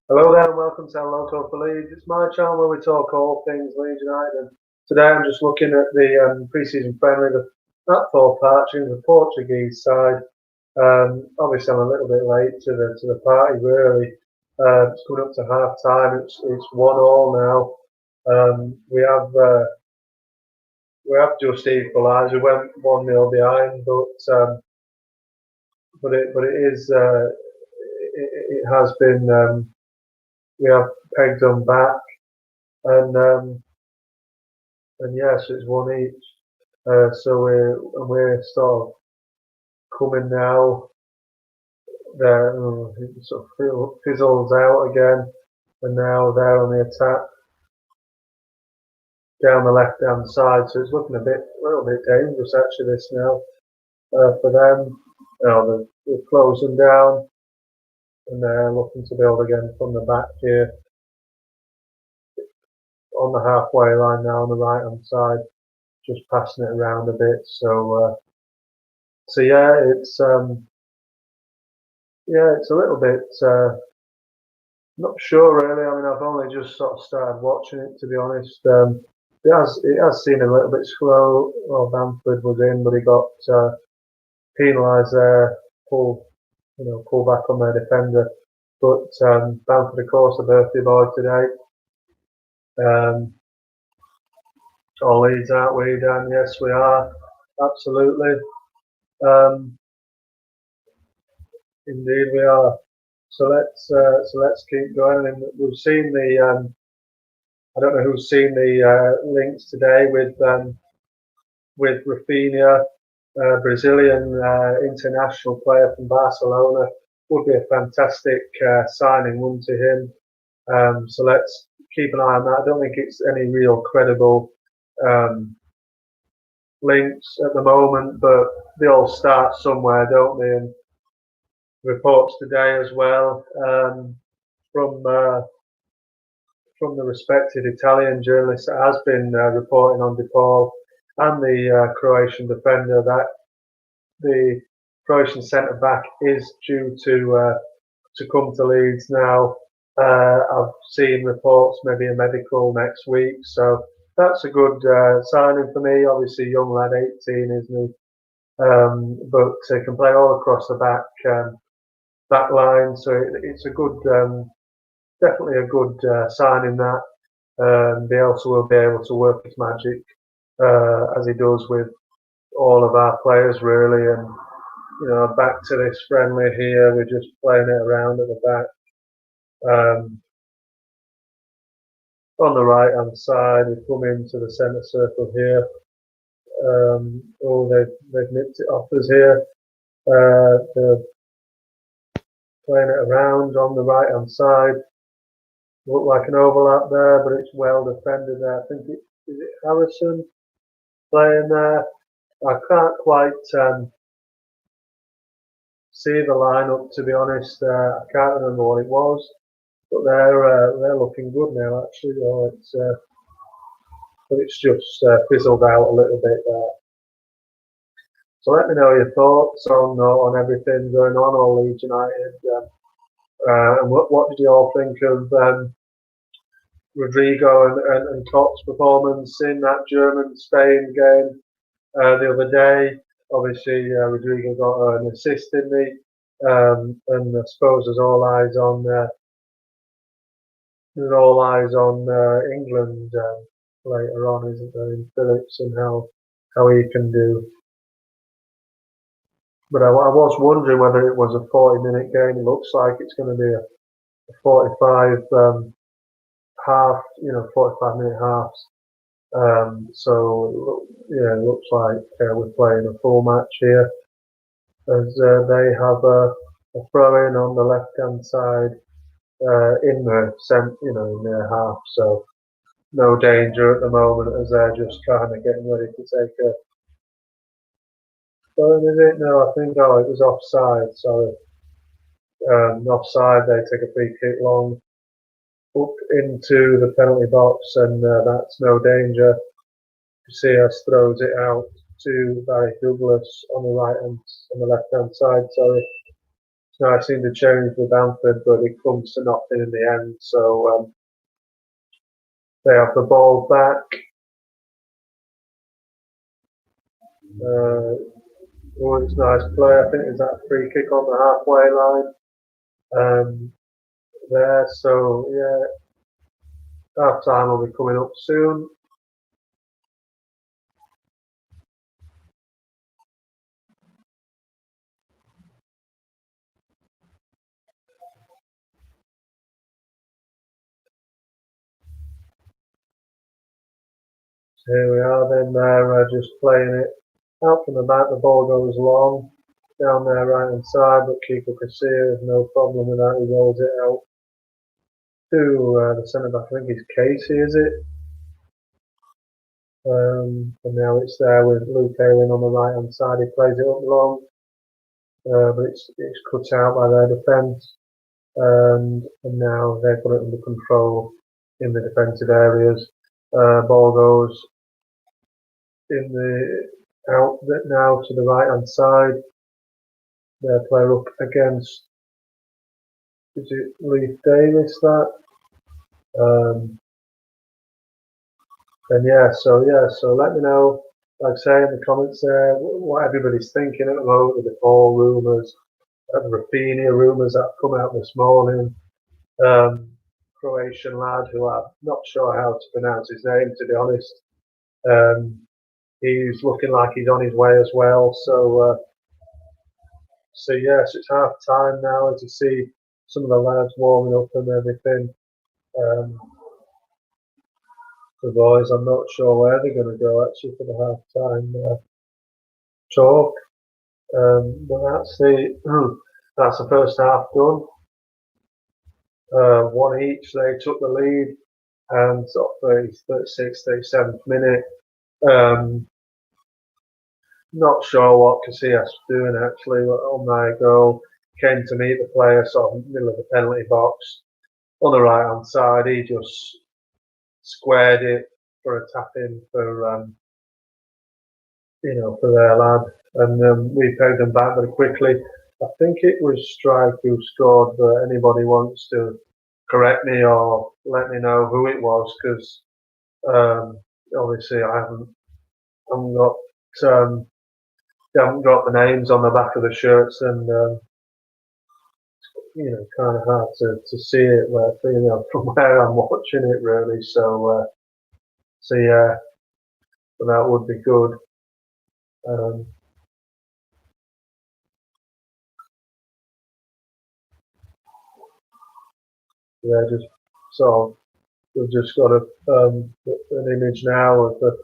Hello there and welcome to Loco for Leeds. It's my channel where we talk all things Leeds United. And today I'm just looking at the pre-season friendly at Thorpe Arch in the Portuguese side. Obviously I'm a little bit late to the party really. It's coming up to half time. It's 1-1 now. We have just equalised. We went 1-0 behind, but it has been we have pegged them back. And and yes, it's one each. So we're sort of coming now. There, it sort of fizzles out again, and now they're on the attack down the left hand side. So it's looking a little bit dangerous actually. This now for them. Now they're closing down, and they're looking to build again from the back here on the halfway line now on the right hand side, just passing it around a bit. So yeah, it's a little bit not sure really. I mean, I've only just sort of started watching it to be honest. It has seemed a little bit slow. Well, Bamford was in, but he got penalised there. Pull back on their defender. But Bamford, of course, the birthday boy today. All Leeds, aren't we, Dan? Yes, we are. Absolutely. Um, Indeed, we are. So let's keep going. And we've seen the. I don't know who's seen the links today with Rafinha, Brazilian international player from Barcelona. Would be a fantastic signing, wouldn't it, him? So let's keep an eye on that. I don't think it's any real credible um, links at the moment, but they all start somewhere, don't they? And reports today as well from from the respected Italian journalist that has been reporting on De Paul and the Croatian defender that the Croatian centre back is due to come to Leeds now. I've seen reports maybe a medical next week, so that's a good signing for me. Obviously, young lad, 18, isn't he? But he can play all across the back line, so it's a good, definitely a good signing that. Bielsa will be able to work his magic as he does with all of our players, really. And back to this friendly here, we're just playing it around at the back. On the right hand side, we come into the centre circle here. They've nipped it off us here. They're playing it around on the right hand side. Look like an overlap there, but it's well defended there. I think is it Harrison playing there. I can't quite see the lineup to be honest. I can't remember what it was, but they're looking good now actually. But it's just fizzled out a little bit there. So let me know your thoughts on everything going on, all Leeds United, and what did you all think of Rodrigo and Koch's performance in that German-Spain game the other day? Obviously, Rodrigo got an assist in and I suppose there's all eyes on England later on, isn't there, in Phillips and how he can do. But I was wondering whether it was a 40-minute game. It looks like it's going to be a 45 half, 45-minute halves. So yeah, it looks like we're playing a full match here, as they have a throw in on the left-hand side in their half. So no danger at the moment as they're just kind of getting ready to take a. Well, is it? No, I think it was offside. Sorry, offside. They take a free kick long up into the penalty box, and that's no danger. Casillas throws it out to Barry Douglas on the left hand side. Sorry, I seem to change with Bamford, but it comes to nothing in the end. So they have the ball back. Oh, it's nice play. I think it's that free kick on the halfway line there. So yeah, half time will be coming up soon. So here we are. Then they're just playing it out from the back. The ball goes long down their right hand side, but keeper can see it. There's no problem with that. He rolls it out to the centre back. I think it's Casey, is it? And now it's there with Luke Ayling on the right hand side. He plays it up long, but it's cut out by their defence. And now they've got it under control in the defensive areas. Ball goes in the out now to the right hand side. Their player up against, is it Leith Davis that? And so let me know, like I say in the comments there, what everybody's thinking at the moment with the Paul rumours, the Rafinha rumours that have come out this morning. Croatian lad who I'm not sure how to pronounce his name, to be honest. He's looking like he's on his way as well. So yes, it's half time now as you see some of the lads warming up and everything. The boys, I'm not sure where they're going to go actually for the half time talk. But that's the first half done. One each, they took the lead, and sort of 36th, 37th minute. Not sure what Casillas was doing actually on their goal. Came to meet the player sort of in the middle of the penalty box on the right hand side. He just squared it for a tap in for for their lad, and we pegged them back very quickly. I think it was Strike who scored, but anybody wants to correct me or let me know who it was, because obviously I haven't got the names on the back of the shirts, and kind of hard to see it from where I'm watching it really. So yeah, but that would be good. Yeah, just sort of, we've just got an image now of the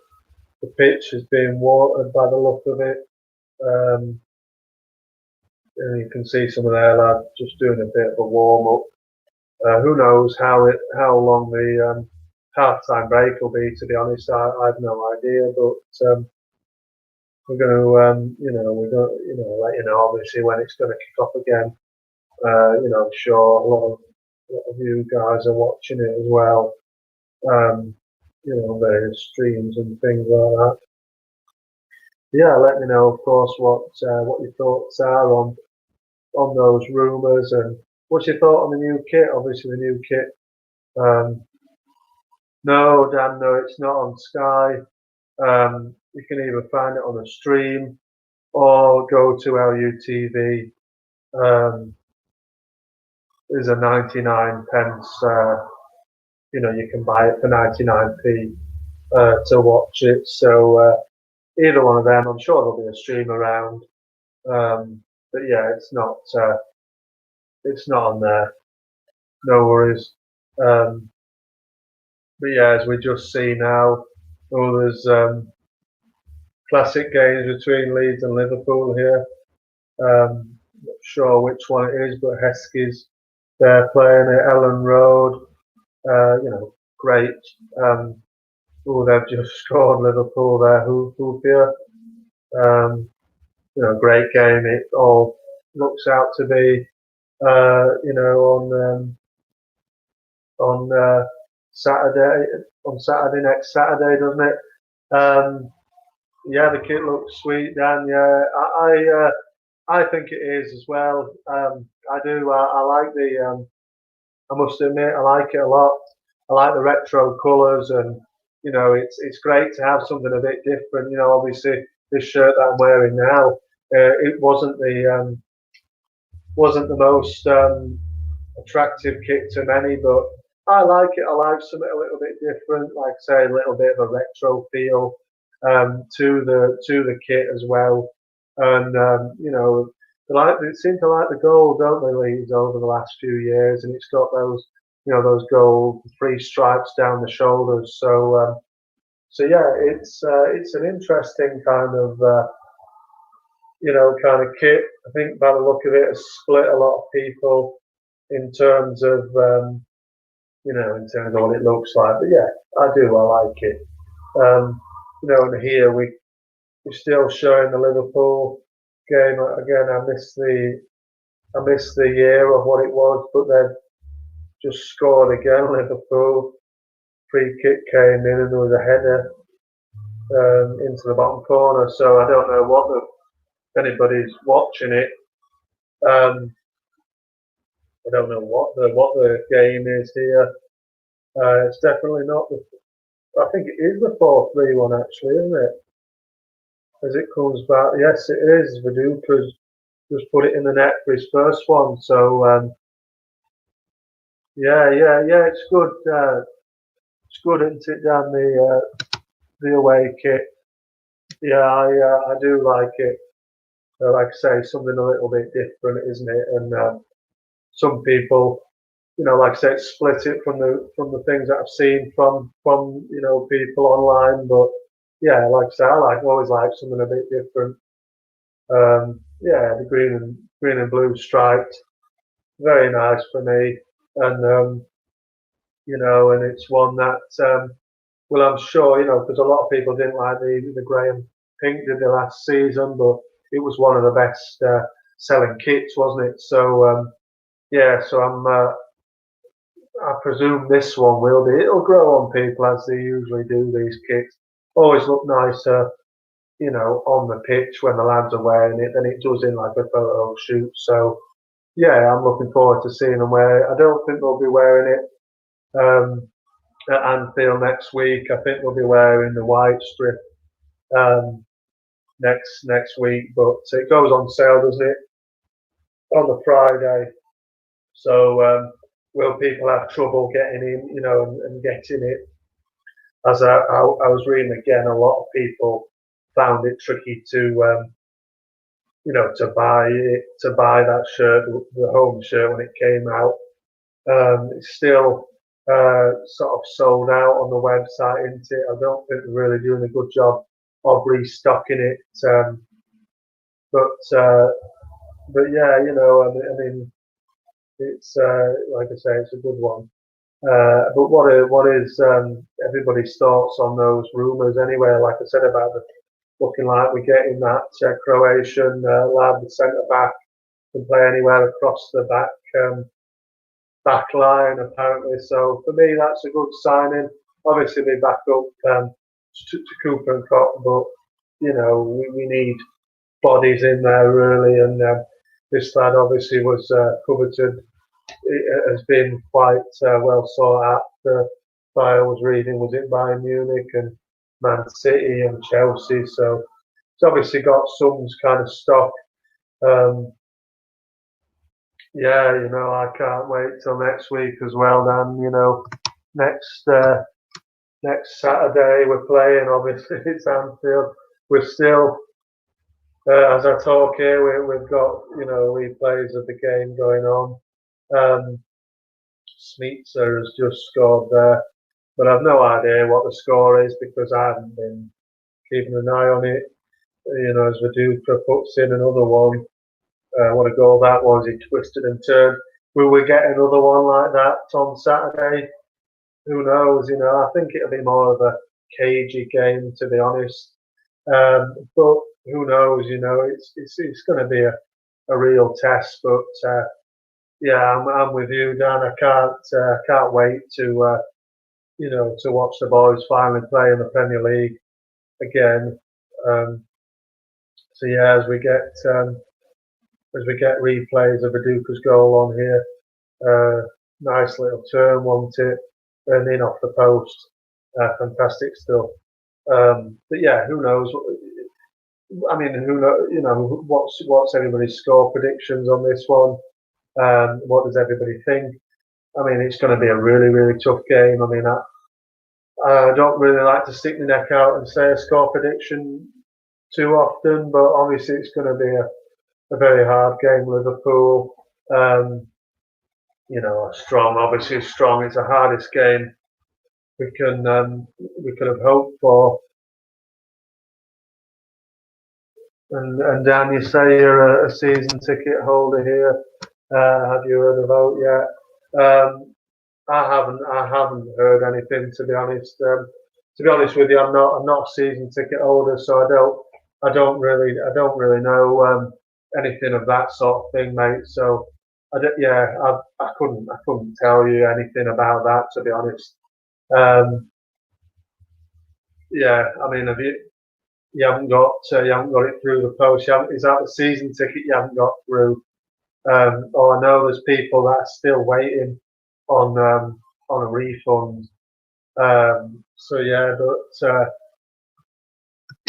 pitch is being watered by the look of it. And you can see some of their lads just doing a bit of a warm up. Who knows how long the half-time break will be? To be honest, I have no idea. But we're going to let you know obviously when it's going to kick off again. I'm sure a lot of you guys are watching it as well. Various streams and things like that. Yeah, let me know, of course, what your thoughts are on those rumours, and what's your thought on the new kit? Obviously, the new kit. No, Dan, no, it's not on Sky. You can either find it on a stream or go to LUTV. There's a 99 pence. You can buy it for 99p to watch it. So either one of them, I'm sure there'll be a stream around. But yeah, it's not on there. No worries. But yeah, as we just see now, there's classic games between Leeds and Liverpool here. Not sure which one it is, but Heskey's they're playing at Ellen Road. Great. They've just scored Liverpool there. Hoopia. Great game. It all looks out to be. On Saturday next Saturday, doesn't it? Yeah, the kit looks sweet, Dan. Yeah, I think it is as well. I do. I like the. I must admit, I like it a lot. I like the retro colours, and it's great to have something a bit different. Obviously, this shirt that I'm wearing now, it wasn't the most attractive kit to many, but I like it. I like something a little bit different, like say a little bit of a retro feel to the kit as well. And they seem to like the gold, don't they, Leeds, over the last few years, and it's got those gold three stripes down the shoulders. So yeah, it's an interesting kind of kit. I think by the look of it, has split a lot of people in terms of in terms of what it looks like. But yeah, I do. I like it. And here we're still showing the Liverpool game again. I missed the year of what it was, but they've just scored again. Liverpool free kick came in, and there was a header into the bottom corner. So I don't know if anybody's watching it. I don't know what the game is here. It's definitely not the. I think it is the 4-3 one actually, isn't it? As it comes back, yes, it is. Viduka's just put it in the net for his first one. So yeah, it's good. It's good, isn't it? Down the away kit. Yeah, I do like it. Like I say, something a little bit different, isn't it? And some people, like I said, split it from the things that I've seen from people online. But yeah, like I say, always like something a bit different. Yeah, the green and blue striped, very nice for me, and and it's one that well, I'm sure because a lot of people didn't like the grey and pink did the last season, but it was one of the best selling kits, wasn't it? So yeah, so I presume this one will be. It'll grow on people as they usually do. These kits always look nicer, on the pitch when the lads are wearing it than it does in like a photo shoot. So yeah, I'm looking forward to seeing them wear it. I don't think they'll be wearing it at Anfield next week. I think they'll be wearing the white strip um, next week. But it goes on sale, doesn't it, on the Friday? So will people have trouble getting in, and getting it? As I was reading again, a lot of people found it tricky to buy that shirt, the home shirt when it came out. It's still sort of sold out on the website, isn't it? I don't think they're really doing a good job of restocking it. But yeah, I mean, it's like I say, it's a good one. But what is everybody's thoughts on those rumours anyway? Like I said about looking like we're getting that Croatian lad, the centre back, can play anywhere across the back line apparently. So for me, that's a good signing. Obviously, they back up to Cooper and Cotton, but we need bodies in there really, and this lad obviously was coveted. It has been quite well sought after. I was reading, was it Bayern Munich and Man City and Chelsea? So it's obviously got some kind of stock. Yeah, I can't wait till next week as well. Dan, next next Saturday we're playing. Obviously, it's Anfield. We're still, as I talk here, we've got replays of the game going on. Smeetser has just scored there, but I've no idea what the score is because I haven't been keeping an eye on it. As Viduka puts in another one. What a goal that was! He twisted and turned. Will we get another one like that on Saturday? Who knows? I think it'll be more of a cagey game, to be honest. But who knows? It's going to be a real test. But yeah, I'm with you, Dan. I can't wait to watch the boys finally play in the Premier League again. So yeah, as we get as we get replays of Viduka's goal on here. Nice little turn, wasn't it? And in off the post. Fantastic stuff. But yeah, who knows? I mean, who knows? You know, what's everybody's score predictions on this one? What does everybody think? I mean, it's going to be a really, really tough game. I mean, I don't really like to stick my neck out and say a score prediction too often, but obviously it's going to be a very hard game. Liverpool, you know, strong. Obviously, strong. It's the hardest game we could have hoped for. And Dan, you say you're a season ticket holder here. Have you heard the vote yet? I haven't heard anything, to be honest. To be honest with you, I'm not a season ticket holder, so I don't really know anything of that sort of thing, mate. So I couldn't tell you anything about that, to be honest. Yeah, I mean, you haven't got it through the post. Is that the season ticket you haven't got through? Or I know there's people that are still waiting on a refund. So yeah, but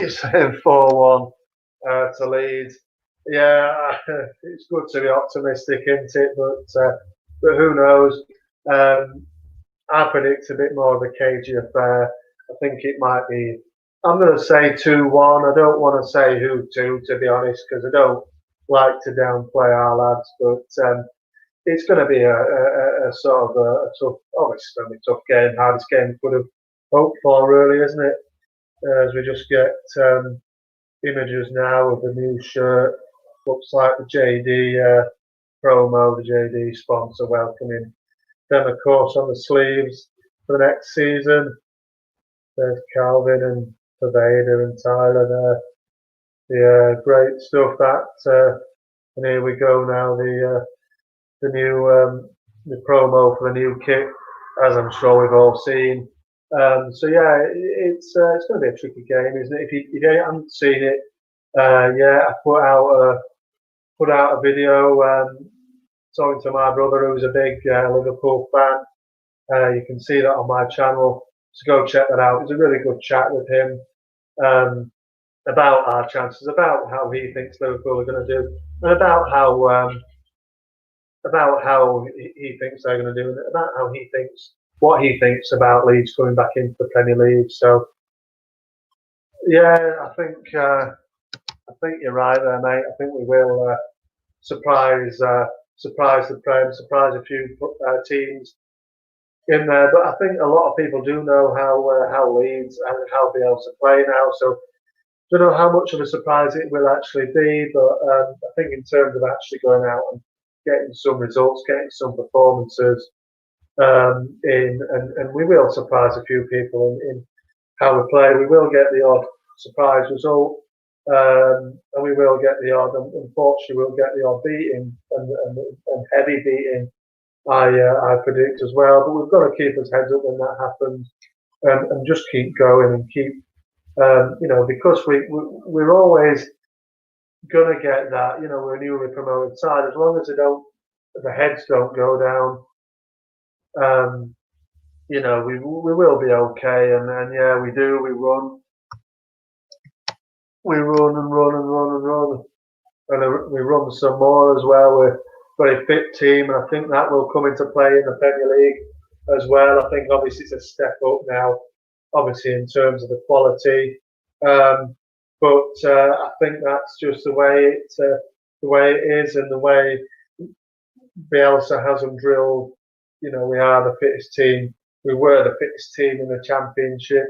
you're saying 4-1 to Leeds. Yeah, it's good to be optimistic, isn't it? But who knows? I predict a bit more of a cagey affair. I think it might be. I'm going to say 2-1. I don't want to say who to be honest, because I don't like to downplay our lads. But it's going to be a sort of a tough, obviously it's going to be a tough game, hardest game we could have hoped for, really, isn't it? As we just get images now of the new shirt. Looks like the JD promo, the JD sponsor welcoming them, of course, on the sleeves for the next season. There's Calvin and Pervader and Tyler there. Yeah, great stuff. And here we go now. The new the promo for the new kit, as I'm sure we've all seen. So yeah, it's going to be a tricky game, isn't it? If you haven't seen it, I put out a video talking to my brother, who's a big Liverpool fan. You can see that on my channel, so go check that out. It's a really good chat with him about our chances, about how he thinks Liverpool are going to do, and about how he thinks they're going to do, and about what he thinks about Leeds coming back into the Premier League. So yeah, I think you're right there, mate. I think we will surprise the Prem, surprise a few teams in there. But I think a lot of people do know how Leeds and how Bielsa play now. So I don't know how much of a surprise it will actually be. But I think in terms of actually going out and getting some results, getting some performances and we will surprise a few people in how we play. We will get the odd surprise result. And we will get the odd, unfortunately, we'll get the odd beating and heavy beating. I predict as well, but we've got to keep our heads up when that happens, and just keep going and keep, because we're always gonna get that. You know, we're a newly promoted side. As long as the heads don't go down, we will be okay. And yeah, we do. We run and run and run and run, and we run some more as well. We're a very fit team, and I think that will come into play in the Premier League as well. I think obviously it's a step up now, obviously in terms of the quality, but I think that's just the way it is, and the way Bielsa has them drilled. You know, we are the fittest team. We were the fittest team in the Championship.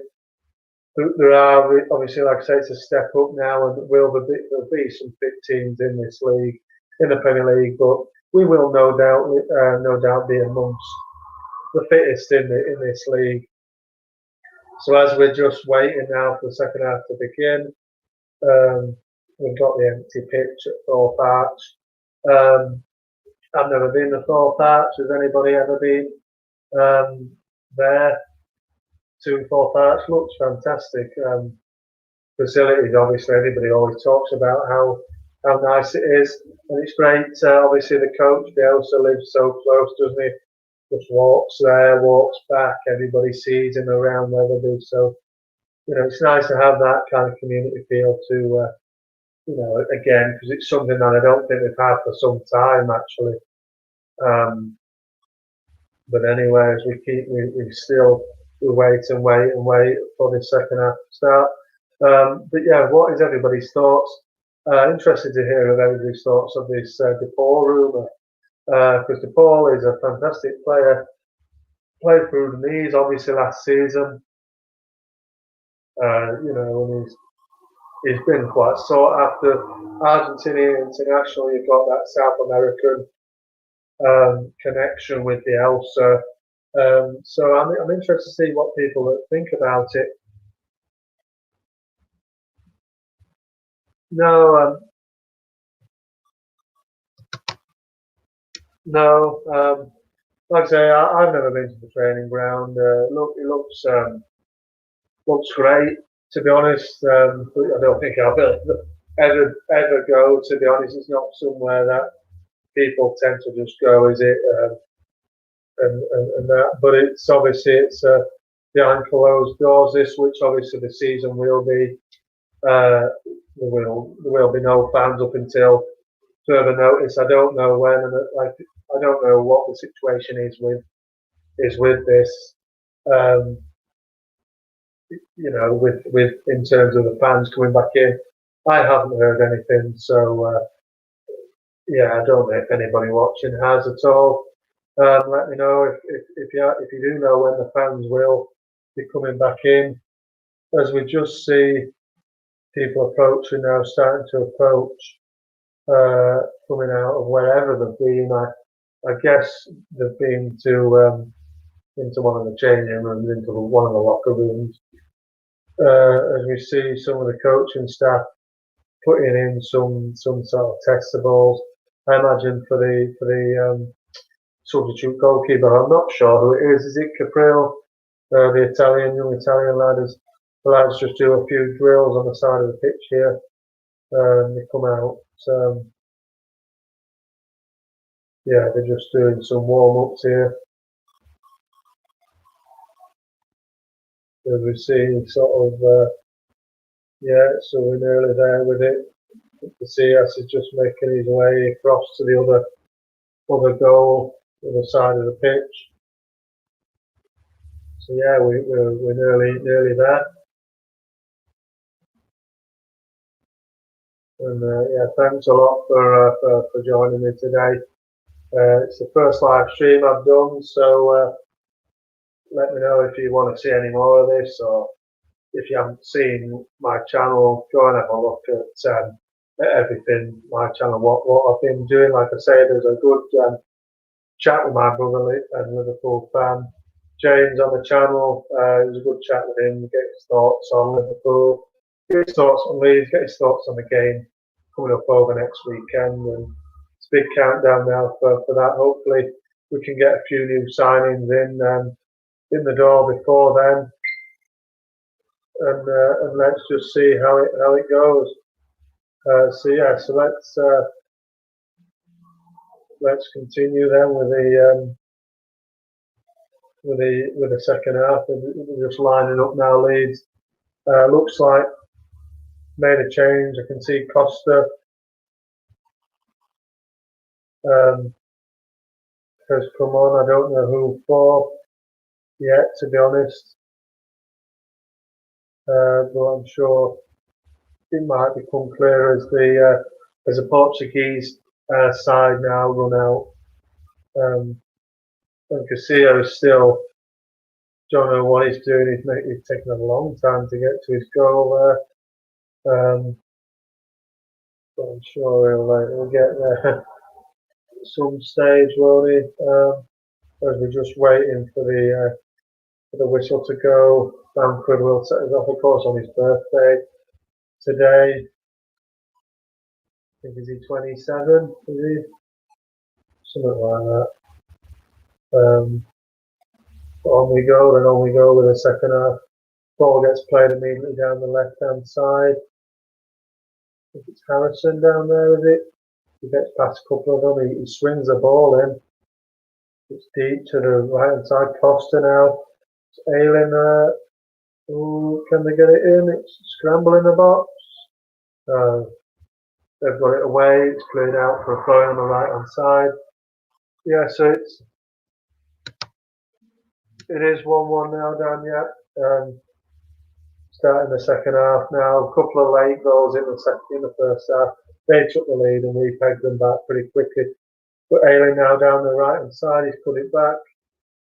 There are obviously, like I say, it's a step up now, and there'll be some fit teams in this league, in the Premier League. But we will no doubt be amongst the fittest in this league. So as we're just waiting now for the second half to begin, we've got the empty pitch at Thorpe Arch. I've never been to Thorpe Arch. Has anybody ever been there? To Thorpe Arch looks fantastic. Facilities, obviously, everybody always talks about how how nice it is. And it's great. Obviously, the coach Bielsa lives so close, doesn't he? Just walks there, walks back. Everybody sees him around Weatherby. So it's nice to have that kind of community feel to. Again, because it's something that I don't think we've had for some time actually. But anyway, as we still wait and wait and wait for the second half to start. But yeah, what is everybody's thoughts? Interested to hear of everybody's thoughts of this DePaul rumour, because DePaul is a fantastic player. Played through the knees, obviously last season. And he's been quite sought after. Argentinian international, you've got that South American connection with the Elsa. So I'm interested to see what people think about it. No, no. Like I say, I've never been to the training ground. It looks great. To be honest, I don't think I'll ever go. To be honest, it's not somewhere that people tend to just go, is it? And that, but it's behind closed doors. This, which obviously the season will be. There will be no fans up until further notice. I don't know when, and I don't know what the situation is with this. With in terms of the fans coming back in, I haven't heard anything. So yeah, I don't know if anybody watching has at all. Let me know if you do know when the fans will be coming back in, as we just see people approaching now, starting to approach, coming out of wherever they've been. I guess they've been to into one of the changing rooms, into one of the locker rooms. As we see some of the coaching staff putting in some sort of testables. I imagine for the substitute goalkeeper. I'm not sure who it is. Is it Capril, the young Italian lad? The lads just do a few drills on the side of the pitch here. They come out. Yeah, they're just doing some warm-ups here. As we see, sort of, so we're nearly there with it. The CS is just making his way across to the other goal, other side of the pitch. So yeah, we're nearly there. And yeah, thanks a lot for joining me today. It's the first live stream I've done, so let me know if you want to see any more of this, or if you haven't seen my channel, go and have a look at everything, my channel, what I've been doing. Like I say, there's a good chat with my brother and Liverpool fan, James, on the channel. It was a good chat with him, get his thoughts on Liverpool, get his thoughts on Leeds, get his thoughts on the game coming up over next weekend. And it's a big countdown now for that. Hopefully we can get a few new signings in the door before then. And let's just see how it goes. So let's continue then with the second half. We're just lining up now. Leeds looks like made a change. I can see Costa has come on. I don't know who for yet, to be honest, but I'm sure it might become clear as the Portuguese side now run out. And Casilla is still, don't know what he's doing. He's taking a long time to get to his goal there. But I'm sure he'll get there some stage, won't he? As we're just waiting for the whistle to go. Bamford will set us off, of course, on his birthday today. I think, is he 27? Is he? Something like that. On we go with the second half. Ball gets played immediately down the left-hand side. think it's Harrison down there, is it? He gets past a couple of them. He swings the ball in. It's deep to the right hand side. Costa now. It's Ayling there. Ooh, can they get it in? It's scrambling the box. They've got it away. It's cleared out for a throw on the right hand side. Yeah, so it is 1-1 now, Dan. Yeah. Starting the second half now. A couple of late goals in the first half. They took the lead and we pegged them back pretty quickly. But Ayling now down the right hand side. He's put it back.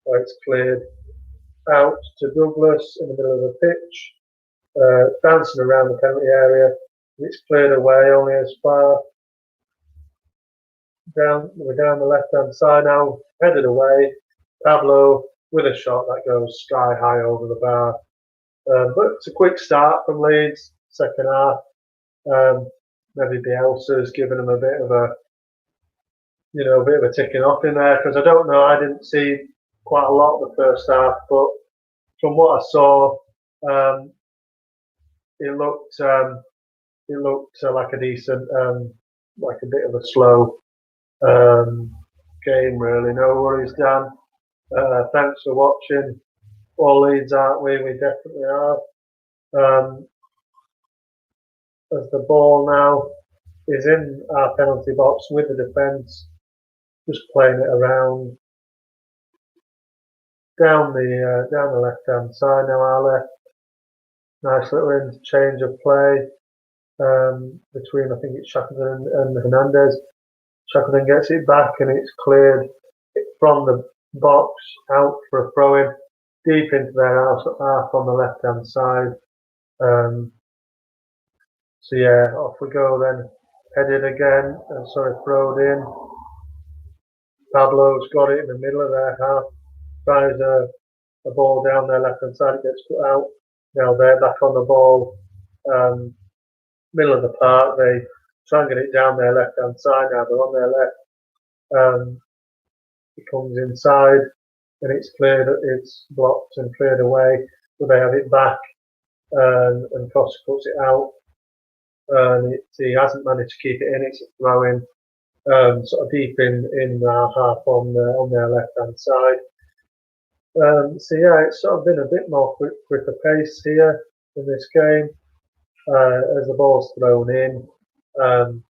It's cleared out to Douglas in the middle of the pitch. Bouncing around the penalty area. It's cleared away only as far. We're down the left hand side now. Headed away. Pablo with a shot that goes sky high over the bar. But it's a quick start from Leeds, second half. Maybe Bielsa's given them a bit of a ticking off in there, because I don't know, I didn't see quite a lot of the first half, but from what I saw, it looked like a decent, like a bit of a slow game, really. No worries, Dan. Thanks for watching. All Leeds, aren't we? We definitely are. As the ball now is in our penalty box with the defence, just playing it around down the left hand side now. Our left, nice little interchange of play between, I think it's Shackleton and Hernandez. Shackleton gets it back and it's cleared from the box out for a throw in deep into their half on the left hand side. So yeah, off we go then. Headed again, throwed in. Pablo's got it in the middle of their half. Tries a ball down their left hand side, it gets put out. Now they're back on the ball, middle of the park. They try and get it down their left hand side. Now they're on their left. It comes inside and it's blocked and cleared away. But they have it back, and Costa puts it out. And he hasn't managed to keep it in. It's a throw in, sort of deep in our half on their left hand side. So yeah, it's sort of been a bit more quicker pace here in this game as the ball's thrown in, and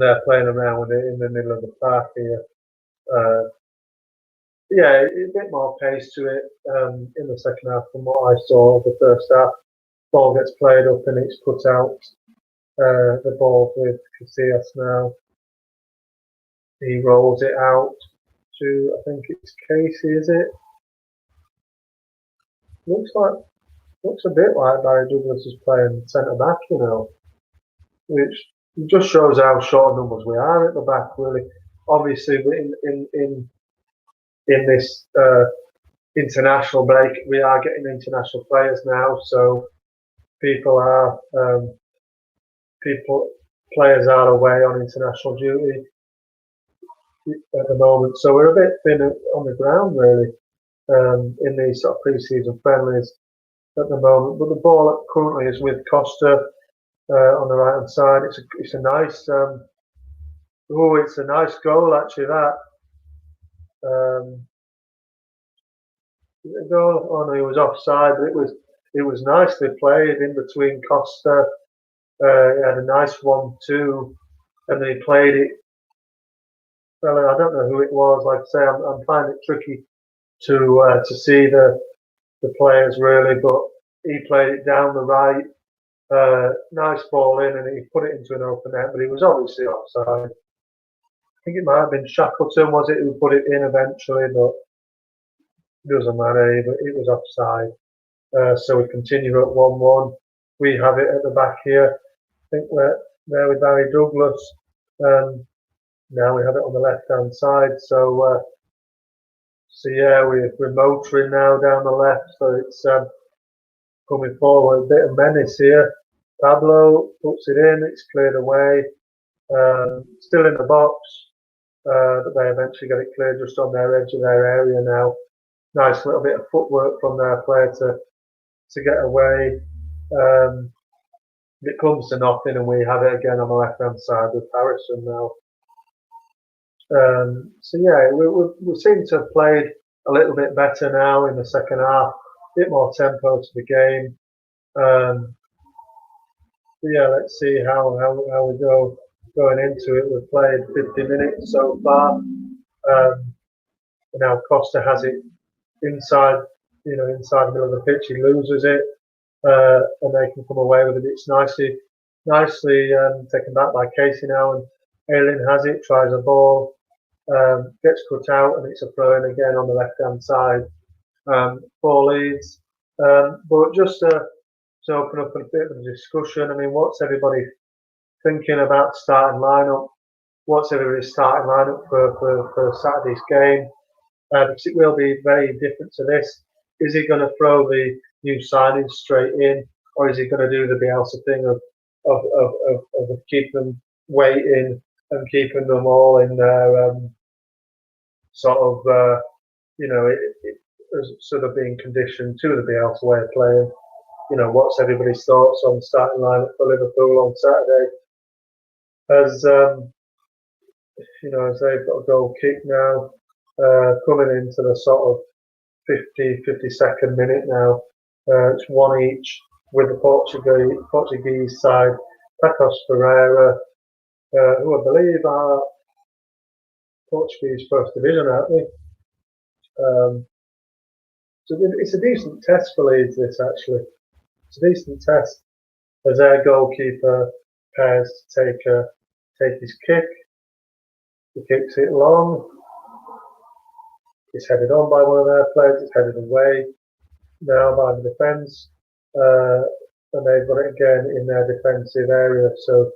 they're playing around with it in the middle of the park here. Yeah, a bit more pace to it in the second half from what I saw of the first half. Ball gets played up and it's put out. The ball with Casillas now. He rolls it out to, I think it's Casey, is it? Looks a bit like Barry Douglas is playing centre back, which just shows how short of numbers we are at the back, really. Obviously, in this international break, we are getting international players now, so players are away on international duty at the moment, so we're a bit thin on the ground, really, in these sort of pre-season friendlies at the moment. But the ball currently is with Costa on the right hand side. It's a nice it's a nice goal, actually. That a goal. Oh no, he was offside, but it was nicely played in between Costa. He had a nice 1-2, and then he played it. Well, I don't know who it was. Like I say, I'm finding it tricky to see the players, really, but he played it down the right. Nice ball in, and he put it into an open net, but he was obviously offside. I think it might have been Shackleton, was it, who put it in eventually, but it doesn't matter. But it was offside. So we continue at 1-1. We have it at the back here. I think we're there with Barry Douglas. Now we have it on the left hand side. So yeah, we're motoring now down the left. So it's coming forward. A bit of menace here. Pablo puts it in. It's cleared away. Still in the box, but they eventually get it cleared just on their edge of their area now. Nice little bit of footwork from their player to get away. it comes to nothing, and we have it again on the left-hand side with Harrison now. So yeah, we seem to have played a little bit better now in the second half, a bit more tempo to the game. So yeah, let's see how we go going into it. We've played 50 minutes so far. Now Costa has it inside, inside the middle of the pitch. He loses it, and they can come away with it. It's nicely taken back by Casey now, and Aylin has it, tries a ball, gets cut out, and it's a throw in again on the left-hand side for Leeds. But just to open up a bit of a discussion, I mean, what's everybody thinking about starting lineup? What's everybody's starting lineup for Saturday's game? Because it will be very different to this. Is he going to throw the new signings straight in, or is he going to do the Bielsa thing of keeping them waiting and keeping them all in their sort of sort of being conditioned to the Bielsa way of playing? What's everybody's thoughts on starting lineup for Liverpool on Saturday? As as they've got a goal kick now, coming into the sort of 52nd minute now. It's one each with the Portuguese side. Pacos Ferreira, who I believe are Portuguese First Division, aren't they? So it's a decent test for Leeds, this actually. It's a decent test as their goalkeeper prepares to take his kick. He kicks it long. It's headed on by one of their players. It's headed away now by the defence. And they've got it again in their defensive area. So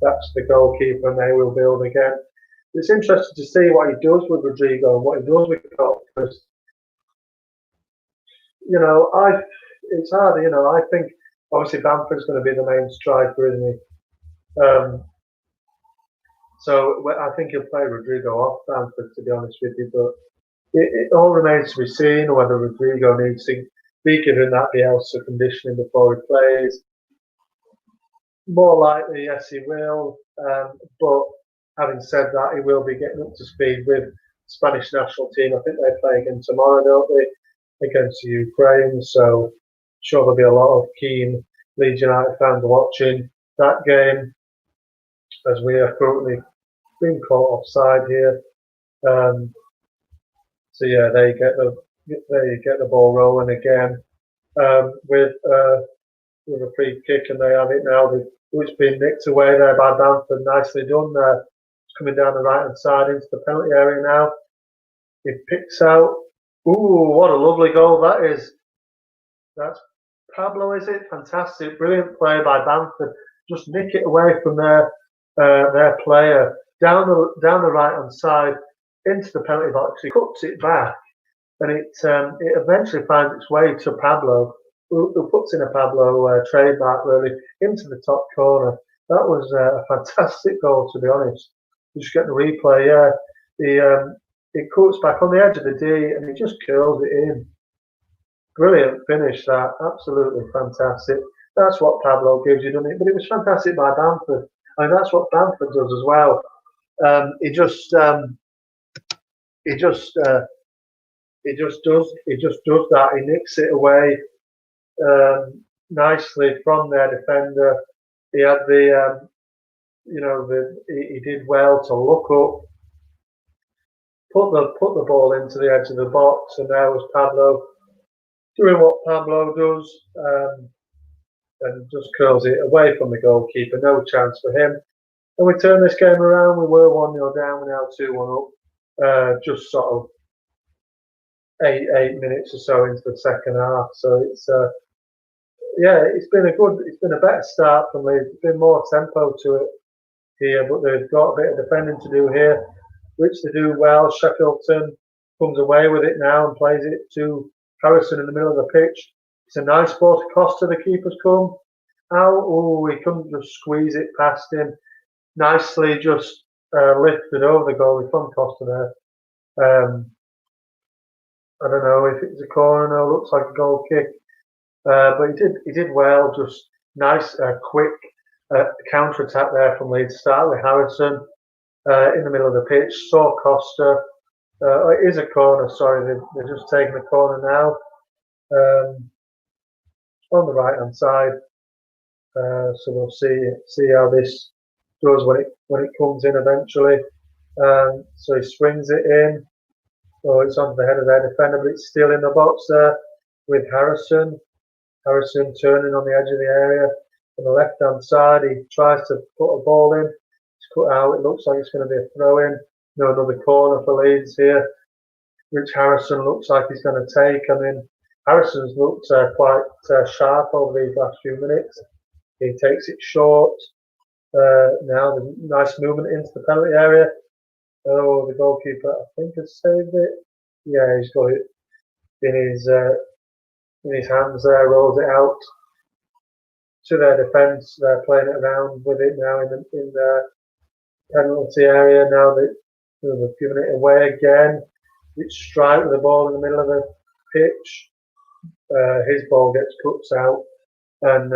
that's the goalkeeper, and they will build again. It's interesting to see what he does with Rodrigo and what he does with Klopp, because it's hard. I think obviously Bamford's going to be the main striker, isn't he? So I think he'll play Rodrigo off Bamford, to be honest with you. But it all remains to be seen whether Rodrigo needs to be given that Bielsa conditioning before he plays. More likely, yes, he will. But having said that, he will be getting up to speed with the Spanish national team. I think they play again tomorrow, don't they, against the Ukraine. So sure there'll be a lot of keen Leeds United fans watching that game, as we are currently being caught offside here. So yeah, they get the ball rolling again with a free kick, and they have it now. It's been nicked away there by Bamford. Nicely done there. It's coming down the right hand side into the penalty area now. It picks out. Ooh, what a lovely goal that is. That's Pablo, is it? Fantastic, brilliant play by Bamford. Just nick it away from their player down the right hand side into the penalty box. He cuts it back, and it eventually finds its way to Pablo, who puts in a Pablo trademark really into the top corner. That was a fantastic goal, to be honest. You just get the replay. Yeah, he cuts back on the edge of the D, and he just curls it in. Brilliant finish, that. Absolutely fantastic. That's what Pablo gives you, doesn't it? But it was fantastic by Bamford. I mean, that's what Bamford does as well. He just does that. He nicks it away nicely from their defender. He had he did well to look up, put the ball into the edge of the box, and there was Pablo doing what Pablo does, and just curls it away from the goalkeeper. No chance for him. And we turn this game around. We were 1-0 down. We're now 2-1 up. Just sort of 8 minutes or so into the second half. So it's it's been a better start from Leeds. There's been more tempo to it here, but they've got a bit of defending to do here, which they do well. Sheffieldton comes away with it now and plays it to Harrison in the middle of the pitch. It's a nice ball to Costa. The keeper's come out. Oh, he couldn't just squeeze it past him. Nicely just lifted over the goalie from Costa there. I don't know if it's a corner or looks like a goal kick, but he did well. Just Nice, quick counter attack there from Leeds. Start with Harrison in the middle of the pitch. Saw Costa. It is a corner. Sorry, they're just taking the corner now. On the right hand side. So we'll see how this goes when it comes in eventually. So he swings it in. Oh, it's onto the head of their defender, but it's still in the box there with Harrison. Harrison turning on the edge of the area. On the left hand side, he tries to put a ball in. It's cut out. It looks like it's going to be a throw in. No, another corner for Leeds here, which Harrison looks like he's going to take. I mean, Harrison's looked quite sharp over these last few minutes. He takes it short. Now, the nice movement into the penalty area. Oh, the goalkeeper, I think, has saved it. Yeah, he's got it in his hands there, rolls it out to their defence. They're playing it around with it now in the penalty area. Now that they've given it away again, it's Strike with the ball in the middle of the pitch. His ball gets cut out, and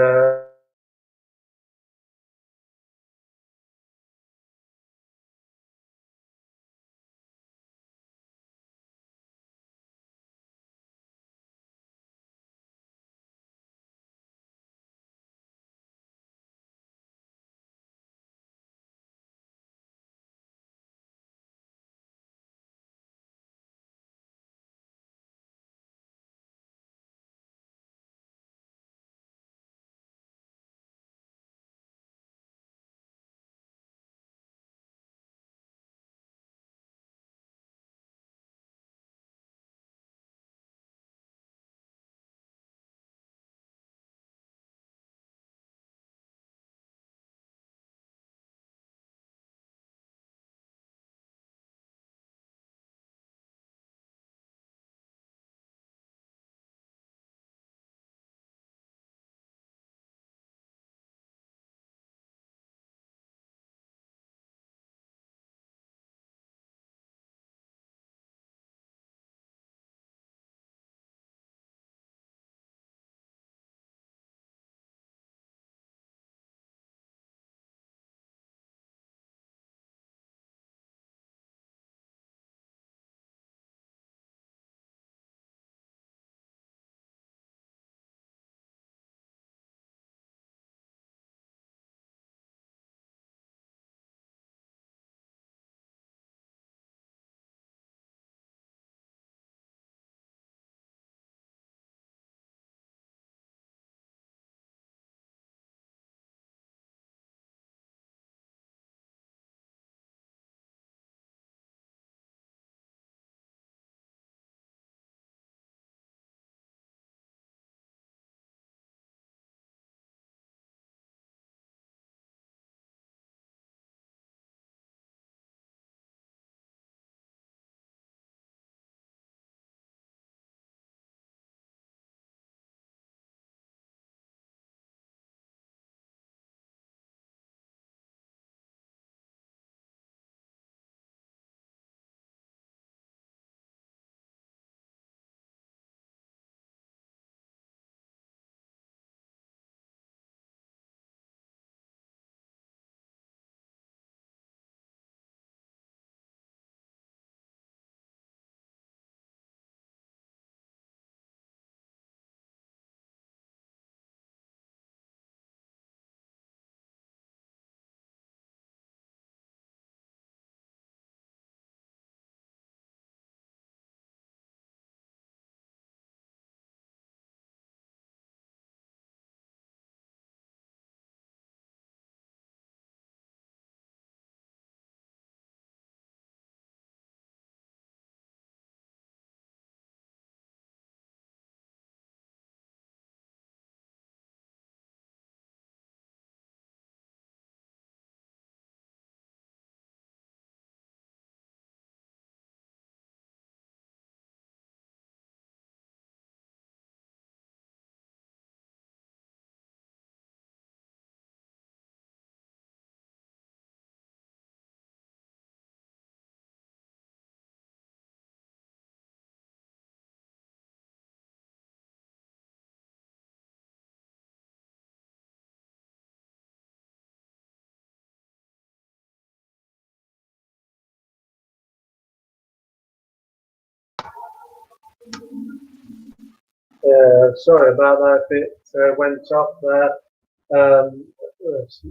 Sorry about that. It went off there.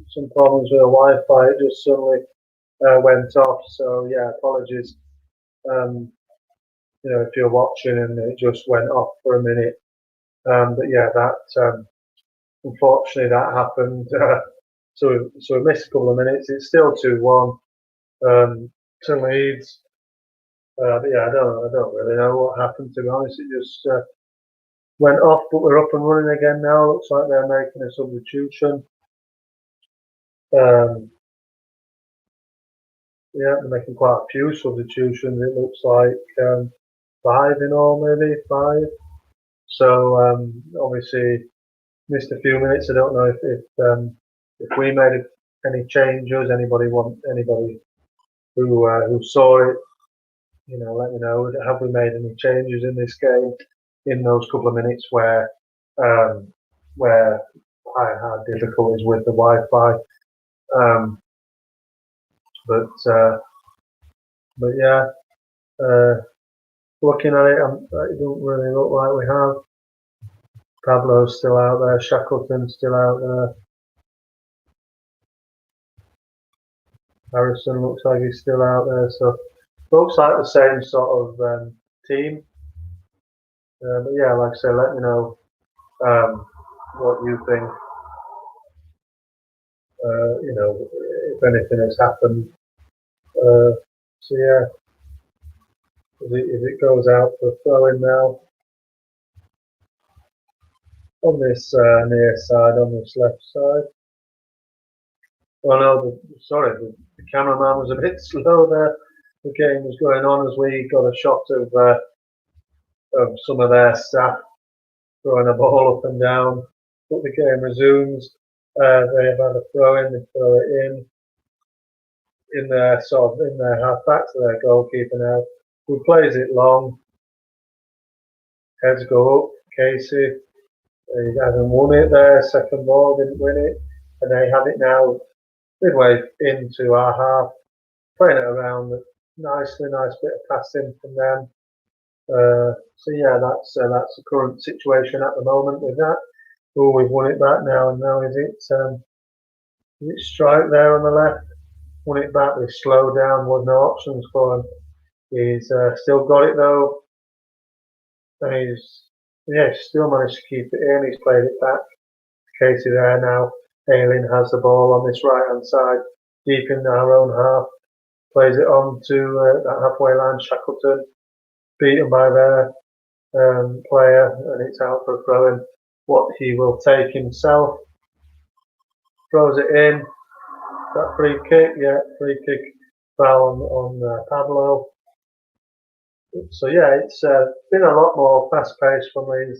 Some problems with the Wi-Fi. It just suddenly went off. So yeah, apologies. Um, if you're watching and it just went off for a minute. But yeah, that unfortunately that happened. So we missed a couple of minutes. It's still 2-1 to Leeds. But yeah, I don't really know what happened, to be honest. It just went off, but we're up and running again now. Looks like they're making a substitution. Yeah, they're making quite a few substitutions. It looks like 5 in all, maybe 5. So obviously missed a few minutes. I don't know if we made any changes. Anybody who saw it, let me know. Have we made any changes in this game in those couple of minutes where I had difficulties with the Wi-Fi? Um, but yeah, looking at it, it don't really look like we have. Pablo's still out there. Shackleton's still out there. Harrison looks like he's still out there. So looks like the same sort of team. But yeah, like I say, let me know what you think. If anything has happened. So yeah, if it goes out for throwing now on this near side, on this left side. Oh no, the cameraman was a bit slow there. The game was going on as we got a shot of some of their staff throwing a ball up and down. But the game resumes. They have had a throw in, they throw it in their half back to their goalkeeper now, who plays it long. Heads go up. Casey, he hasn't won it there. Second ball, didn't win it, and they have it now midway into our half, playing it around nicely. Nice bit of passing from them. So yeah, that's the current situation at the moment with that. Oh, we've won it back now, and now is it Strike there on the left? Won it back. We slowed down. Was no options for him. He's still got it though, and he's still managed to keep it in. He's played it back. Casey there now. Ayling has the ball on this right hand side, deep in our own half. Plays it on to that halfway line. Shackleton beaten by their player, and it's out for a throw in. What he will take himself. Throws it in. That free kick, yeah, free kick foul on Pablo. So yeah, it's been a lot more fast paced for me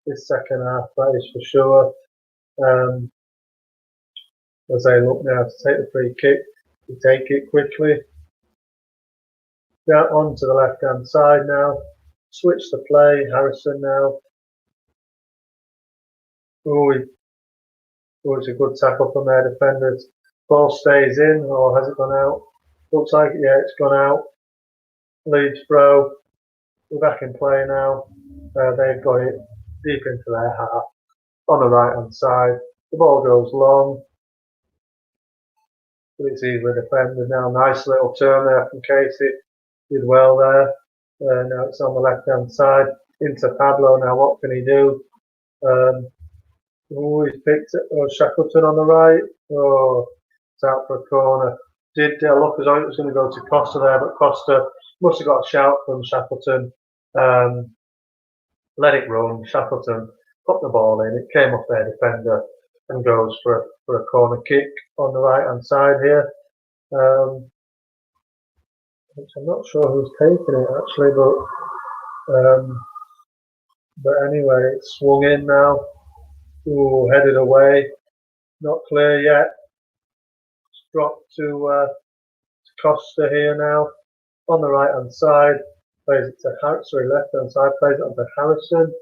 this second half, that is for sure. As they look now to take the free kick, they take it quickly. Down onto the left hand side now. Switch the play. Harrison now. It's a good tackle from their defenders. Ball stays in, or has it gone out? Looks like it, yeah, it's gone out. Leeds throw. We're back in play now. They've got it deep into their half on the right hand side. The ball goes long, but it's easily defended now. Nice little turn there from Casey. Did well there. Now it's on the left hand side into Pablo. Now what can he do? He's picked it. Oh, Shackleton on the right. Oh, it's out for a corner. Did look as though it was going to go to Costa there, but Costa must have got a shout from Shackleton. Let it run. Shackleton put the ball in. It came off their defender and goes for a corner kick on the right hand side here. Which I'm not sure who's taking it actually, but anyway, it's swung in now. Ooh, headed away. Not clear yet. It's dropped to Costa here now. On the right hand side. Plays it to Harrison. Left hand side. Plays it on to Harrison.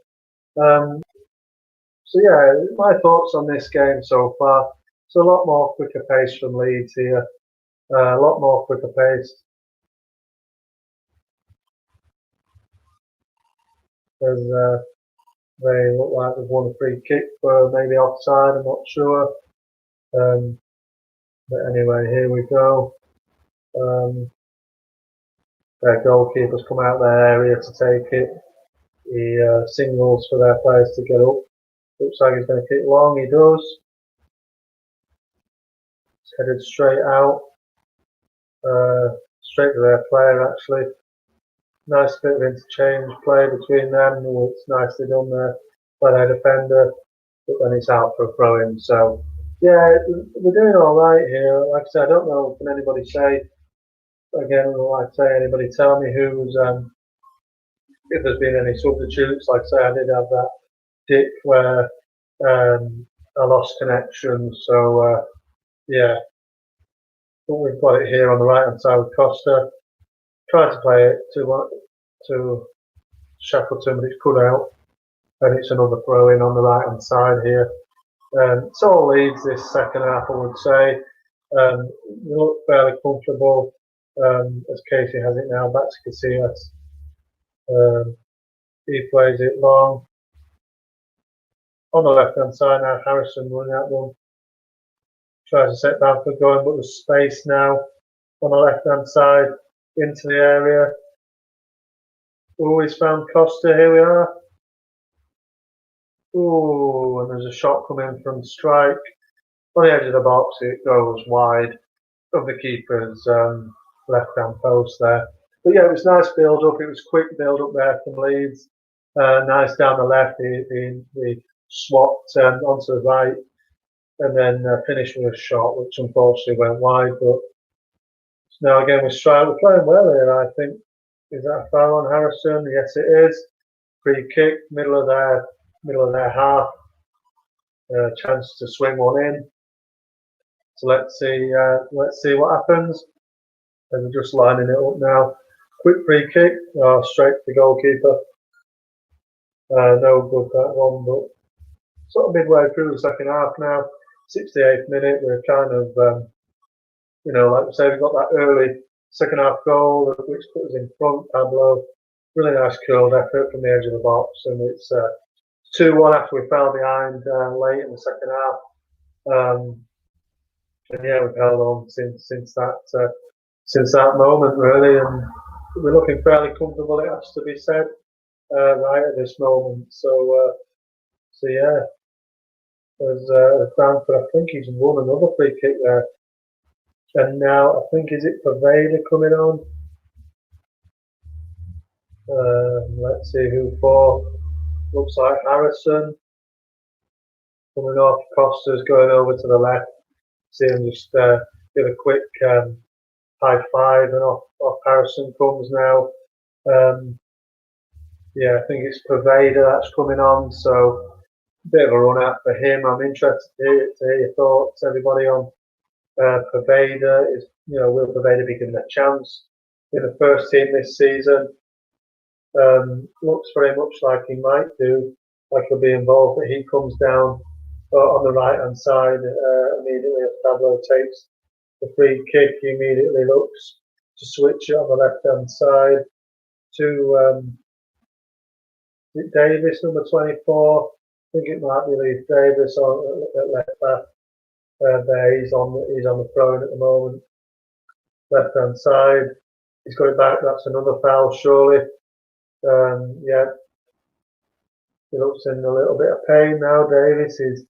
So yeah, my thoughts on this game so far. It's a lot more quicker pace from Leeds here. A lot more quicker pace. There's They look like they've won a free kick for maybe offside, I'm not sure. But anyway, here we go. Their goalkeeper's come out their area to take it. He signals for their players to get up. Looks like he's going to kick long. He does. It's headed straight out. Straight to their player, actually. Nice bit of interchange play between them. It's nicely done there by their defender. But then it's out for a throw-in. So, yeah, we're doing all right here. Like I said, I don't know, can anybody say, again, like I say, anybody tell me who's, if there's been any substitutes. Like I say, I did have that dip where I lost connection. So, yeah, but we've got it here on the right hand side with Costa. Tried to play it to Shackleton, but it's cut out, and it's another throw in on the right hand side here. It's all Leeds this second half, I would say. We look fairly comfortable as Casey has it now. Back to Casillas. He plays it long. On the left hand side now, Harrison running that one. Tries to set Bamford going, but there's space now on the left hand side into the area. Always found Costa, here we are. Ooh, and there's a shot coming from strike. On the edge of the box, it goes wide of the keeper's left hand post there. But yeah, it was nice build up. It was quick build up there from Leeds. Nice down the left. He swapped onto the right and then finished with a shot, which unfortunately went wide. But now again with strike, we're playing well here, I think. Is that a foul on Harrison? Yes, it is. Free kick, middle of their half. Chance to swing one in. So let's see what happens. And they're just lining it up now. Quick free kick, straight to the goalkeeper. No good that one, but sort of midway through the second half now. 68th minute, we're kind of, like we say, we got that early second half goal, which put us in front. Pablo, really nice curled effort from the edge of the box, and it's 2-1 after we fell behind late in the second half. And yeah, we've held on since that moment really, and we're looking fairly comfortable. It has to be said right at this moment. So yeah, there's Bamford. I think he's won another free kick there, and now I think is it Paveda coming on. Let's see who for. Looks like Harrison coming off. Costa's going over to the left. See him just give a quick high five, and off Harrison comes now. Yeah, I think it's Paveda that's coming on, so a bit of a run out for him. I'm interested to hear your thoughts, everybody, on Paveda. Will Paveda be given a chance in the first team this season? Looks very much like he might do, like he'll be involved, but he comes down on the right hand side immediately as Pablo takes the free kick. He immediately looks to switch it on the left hand side to Davis, number 24. I think it might be Leeds Davis at left back. There he's on the throw-in at the moment. Left hand side. He's got it back. That's another foul, surely. Yeah. He looks in a little bit of pain now. Davis is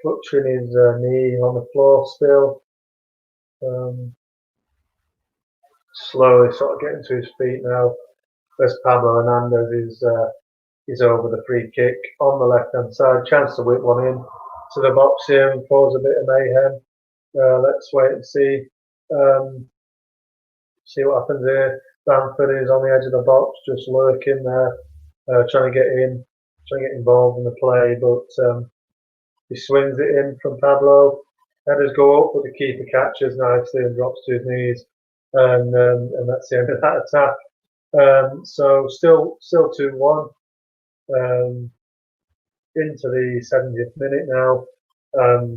clutching his knee on the floor still. Slowly sort of getting to his feet now. There's Pablo Hernandez is over the free kick on the left hand side. Chance to whip one in to the box here and cause a bit of mayhem. Let's wait and see what happens here. Bamford is on the edge of the box, just lurking there, trying to get involved in the play, but he swings it in from Pablo. Headers go up, but the keeper catches nicely and drops to his knees, and that's the end of that attack. So still 2-1 into the 70th minute now.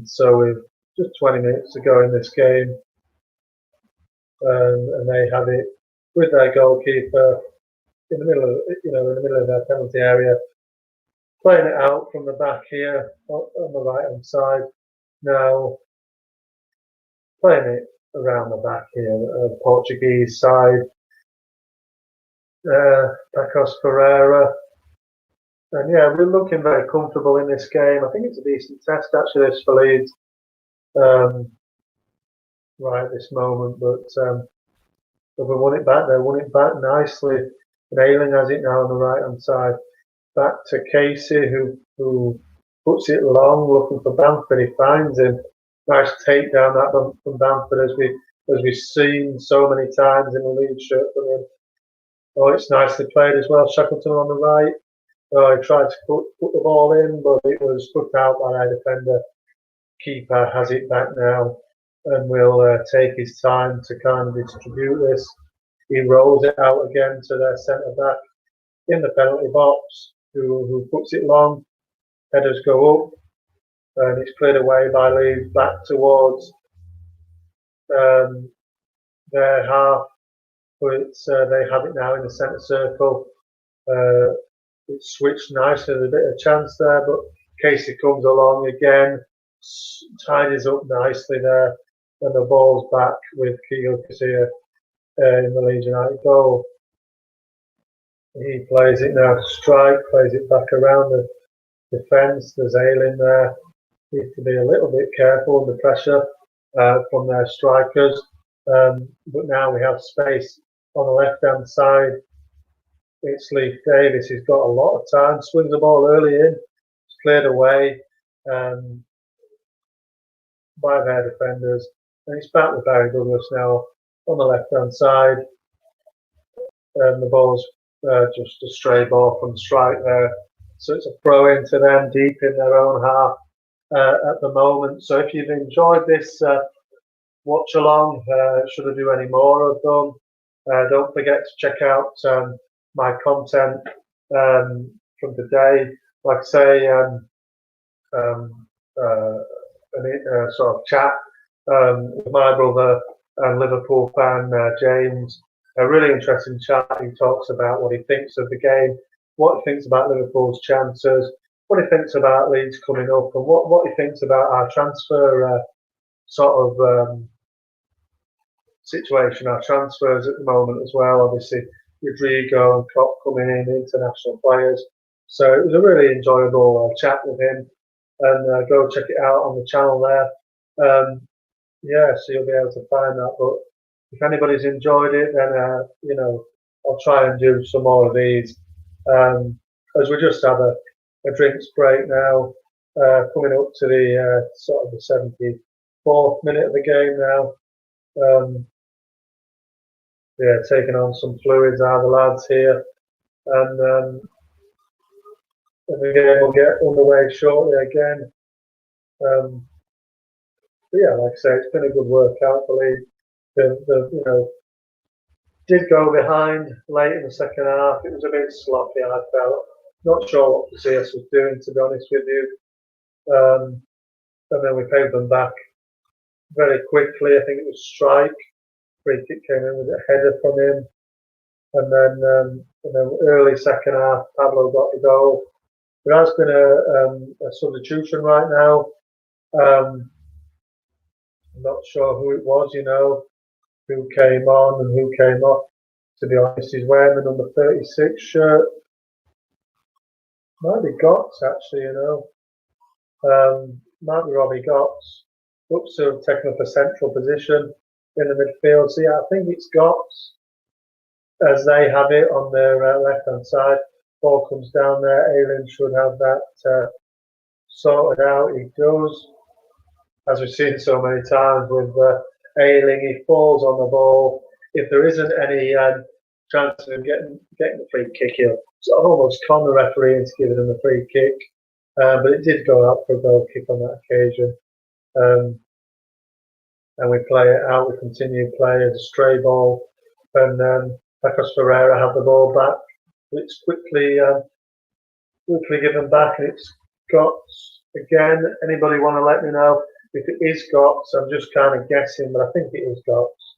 So with just 20 minutes to go in this game, and they have it with their goalkeeper in the middle of their penalty area. Playing it out from the back here on the right hand side. Now playing it around the back here, Portuguese side. Pacos Ferreira. And yeah, we're looking very comfortable in this game. I think it's a decent test actually, this for Leeds, right at this moment. But we won it back there, won it back nicely. And Ayling has it now on the right hand side. Back to Casey, who puts it long, looking for Bamford. He finds him. Nice takedown that from Bamford, as we've seen so many times in the Leeds shirt from him. Oh, it's nicely played as well. Shackleton on the right. Oh, he tried to put the ball in, but it was put out by our defender. Keeper has it back now and will take his time to kind of distribute this. He rolls it out again to their centre back in the penalty box, who puts it long. Headers go up, and it's cleared away by Leeds back towards their half. But they have it now in the centre circle. It's switched nicely. There's a bit of chance there, but Casey comes along again, tidies up nicely there, and the ball's back with Keel Casilla in the Leeds United goal. He plays it now to strike, plays it back around the defence. There's Ayling there. Needs to be a little bit careful under pressure from their strikers. But now we have space on the left-hand side. It's Leif Davis. He's got a lot of time. Swings the ball early in. It's cleared away by their defenders. And it's back with Barry Douglas now on the left-hand side. And the ball's just a stray ball from strike there. So it's a throw into them deep in their own half at the moment. So if you've enjoyed this watch along, should I do any more of them? Don't forget to check out my content from today. Like I say, a sort of chat with my brother and Liverpool fan James. A really interesting chat. He talks about what he thinks of the game, what he thinks about Liverpool's chances, what he thinks about Leeds coming up, and what he thinks about our transfer sort of situation, our transfers at the moment as well. Obviously, Rodrigo and Klopp coming in, international players. So it was a really enjoyable chat with him, and go check it out on the channel there. Yeah, so you'll be able to find that. But if anybody's enjoyed it, then I'll try and do some more of these. As we just have a drinks break now, coming up to the sort of the 74th minute of the game now. Yeah, taking on some fluids are the lads here, and the game will get underway shortly again. But yeah, like I say, it's been a good workout for Leeds. Did go behind late in the second half. It was a bit sloppy, I felt. Not sure what the CS was doing, to be honest with you. And then we paid them back very quickly. I think it was Strike. Free kick came in with a header from him. And then early second half, Pablo got the goal. There has been a substitution right now. I'm not sure who it was, who came on and who came off. To be honest, he's wearing the number 36 shirt. Might be Gotts, actually, Might be Robbie Gotts. Looks to have taken up a central position in the midfield. So, yeah, I think it's Gotts as they have it on their left-hand side. Ball comes down there. Ayling should have that sorted out. He does. As we've seen so many times with Ayling, he falls on the ball. If there isn't any chance of him getting the free kick, he'll sort of almost con the referee into giving him a free kick. But it did go out for a goal kick on that occasion. And we play it out. We continue play as a stray ball. And Pacos Ferreira have the ball back. It's quickly given back, and it's Gotts again. Anybody want to let me know if it is Gotts? I'm just kind of guessing, but I think it is Gotts.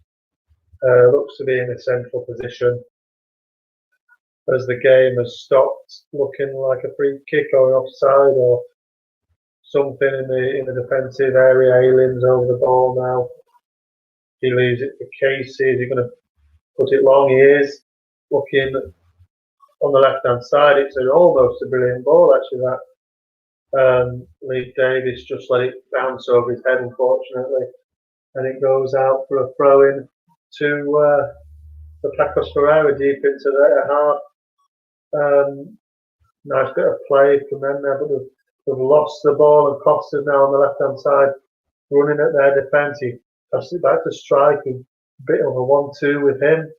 Looks to be in a central position. as the game has stopped looking like a free kick or offside or something in the defensive area. Aylin's over the ball now. He leaves it for Casey. Is he going to put it long? He is. Looking on the left-hand side, it's almost a brilliant ball, actually, that. Lee Davis just let it bounce over his head, unfortunately. And it goes out for a throw-in to the Pacos Ferreira deep into their half. Nice bit of play from them there, but they've lost the ball, and Costa's now on the left-hand side, running at their defence. He passes it back to Strike, a bit of a 1-2 with him.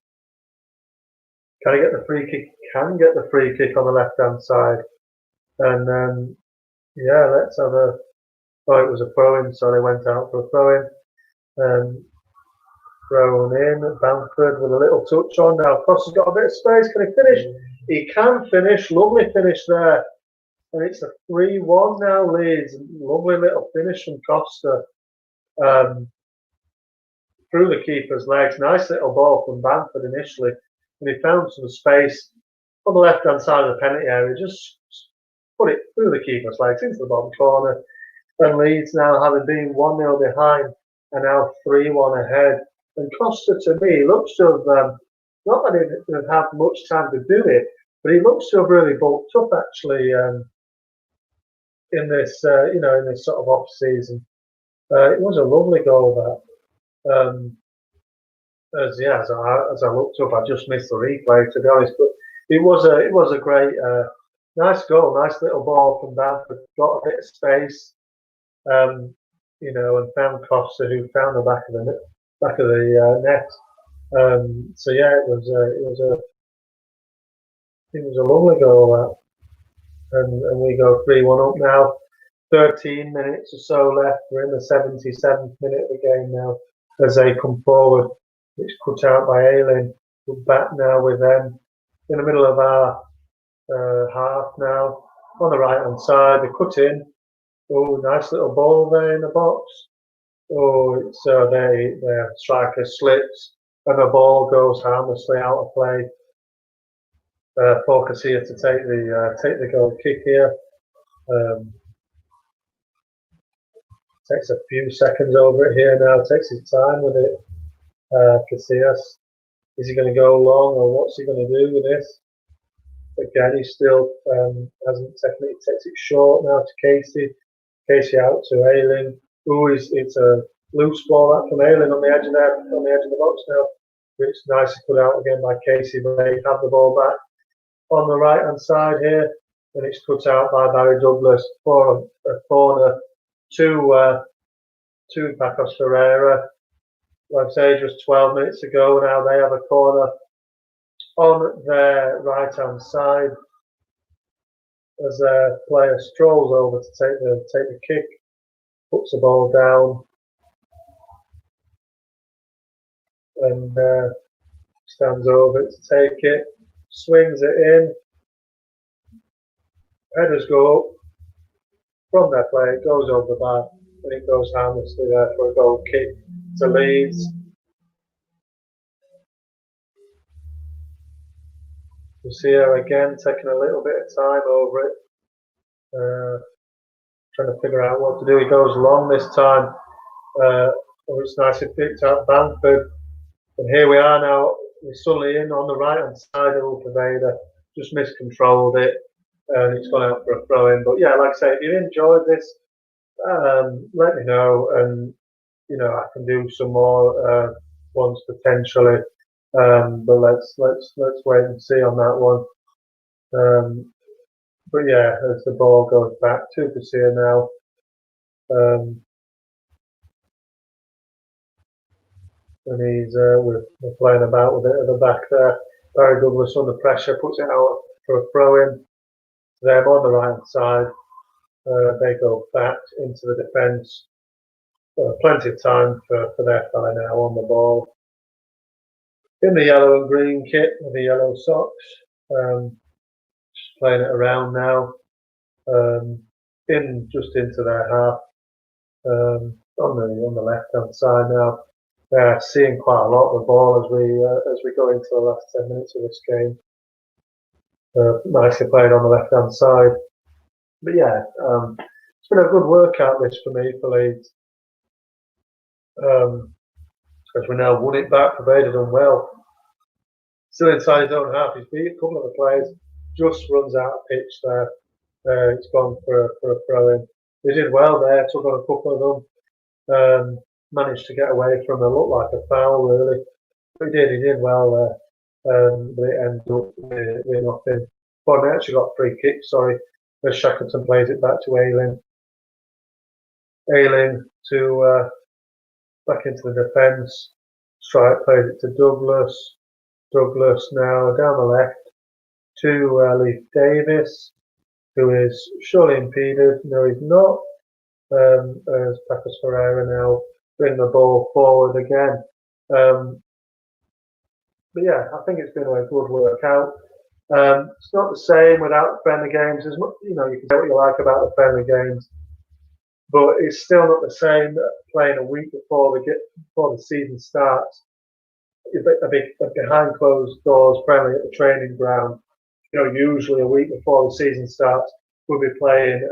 Can he get the free kick? Can get the free kick on the left-hand side. And yeah, let's have a. Oh, it was a throw-in, so they went out for a throw-in. Thrown in, Bamford with a little touch on. Now Costa's got a bit of space. Can he finish? He can finish. Lovely finish there. And it's a 3-1 now, Leeds. Lovely little finish from Costa. Through the keeper's legs. Nice little ball from Bamford initially. And he found some space on the left-hand side of the penalty area. Just put it through the keeper's legs into the bottom corner. And Leeds now, having been 1-0 behind, are now 3-1 ahead. And Costa, to me, looks to have, not that he didn't have much time to do it, but he looks to have really bulked up, actually, in this, in this sort of off-season. It was a lovely goal, that. As I looked up, I just missed the replay, to be honest. But it was a great, nice goal, nice little ball from Bamford. Got a bit of space, and found Costa, who found the back of the net. So yeah, it was a lovely goal, and we go 3-1 up now. 13 minutes or so left. We're in the 77th minute of the game now as they come forward. It's cut out by Aylin. We're back now with them in the middle of our half now. On the right hand side, they cut in. Oh, nice little ball there in the box. Oh, it's their striker slips and the ball goes harmlessly out of play. Focus here to take the goal kick here. Takes a few seconds over it here now. Takes his time with it. Casillas. Is he going to go long, or what's he going to do with this? Again, he still hasn't taken it. He takes it short now to Casey. Casey out to Aylin. Ooh, it's a loose ball out from Aylin on the edge of the box now. It's nicely put out again by Casey, but they have the ball back on the right hand side here, and it's cut out by Barry Douglas for a corner to Pacos Ferreira. Like I say, just 12 minutes ago now, they have a corner on their right hand side as their player strolls over to take the kick, puts the ball down, and stands over it to take it, swings it in. Headers go up from their player, it goes over the bar, and it goes harmlessly there for a goal kick to Leeds. Lucia again taking a little bit of time over it, trying to figure out what to do. He goes long this time. It's nicely picked up Bamford, and here we are now. We're suddenly in on the right hand side of Ultraveda, just miscontrolled it, and it's gone out for a throw in. But yeah, like I say, if you enjoyed this, let me know, and I can do some more ones potentially. But let's wait and see on that one. But yeah, as the ball goes back to Garcia now. And we're playing about with it at the back there. Barry Douglas under pressure, puts it out for a throw in. Them on the right hand side. They go back into the defence. Plenty of time for their fella now on the ball. In the yellow and green kit with the yellow socks. Just playing it around now. Just into their half. On the left hand side now. Seeing quite a lot of the ball as we go into the last 10 minutes of this game. nicely played on the left-hand side. But yeah, it's been a good workout this for me for Leeds. As we now won it back, Paveda done well. Still inside his own half, he's beat a couple of the players, just runs out of pitch there. It's gone for a throw in. He did well there, took on a couple of them, managed to get away from a looked like a foul really. But he did well there. But it ended up with nothing. But they actually got free kick, sorry. As Shackleton plays it back to Ayling. Ayling to back into the defence. Strike plays it to Douglas. Douglas now down the left to Leif Davis, who is surely impeded. No, he's not. As Pacos Ferreira now bring the ball forward again. But yeah, I think it's been a good workout. It's not the same without friendly games. As much, you can say what you like about the friendly games, but it's still not the same playing a week before the season starts. A behind closed doors friendly at the training ground. Usually a week before the season starts, we'll be playing.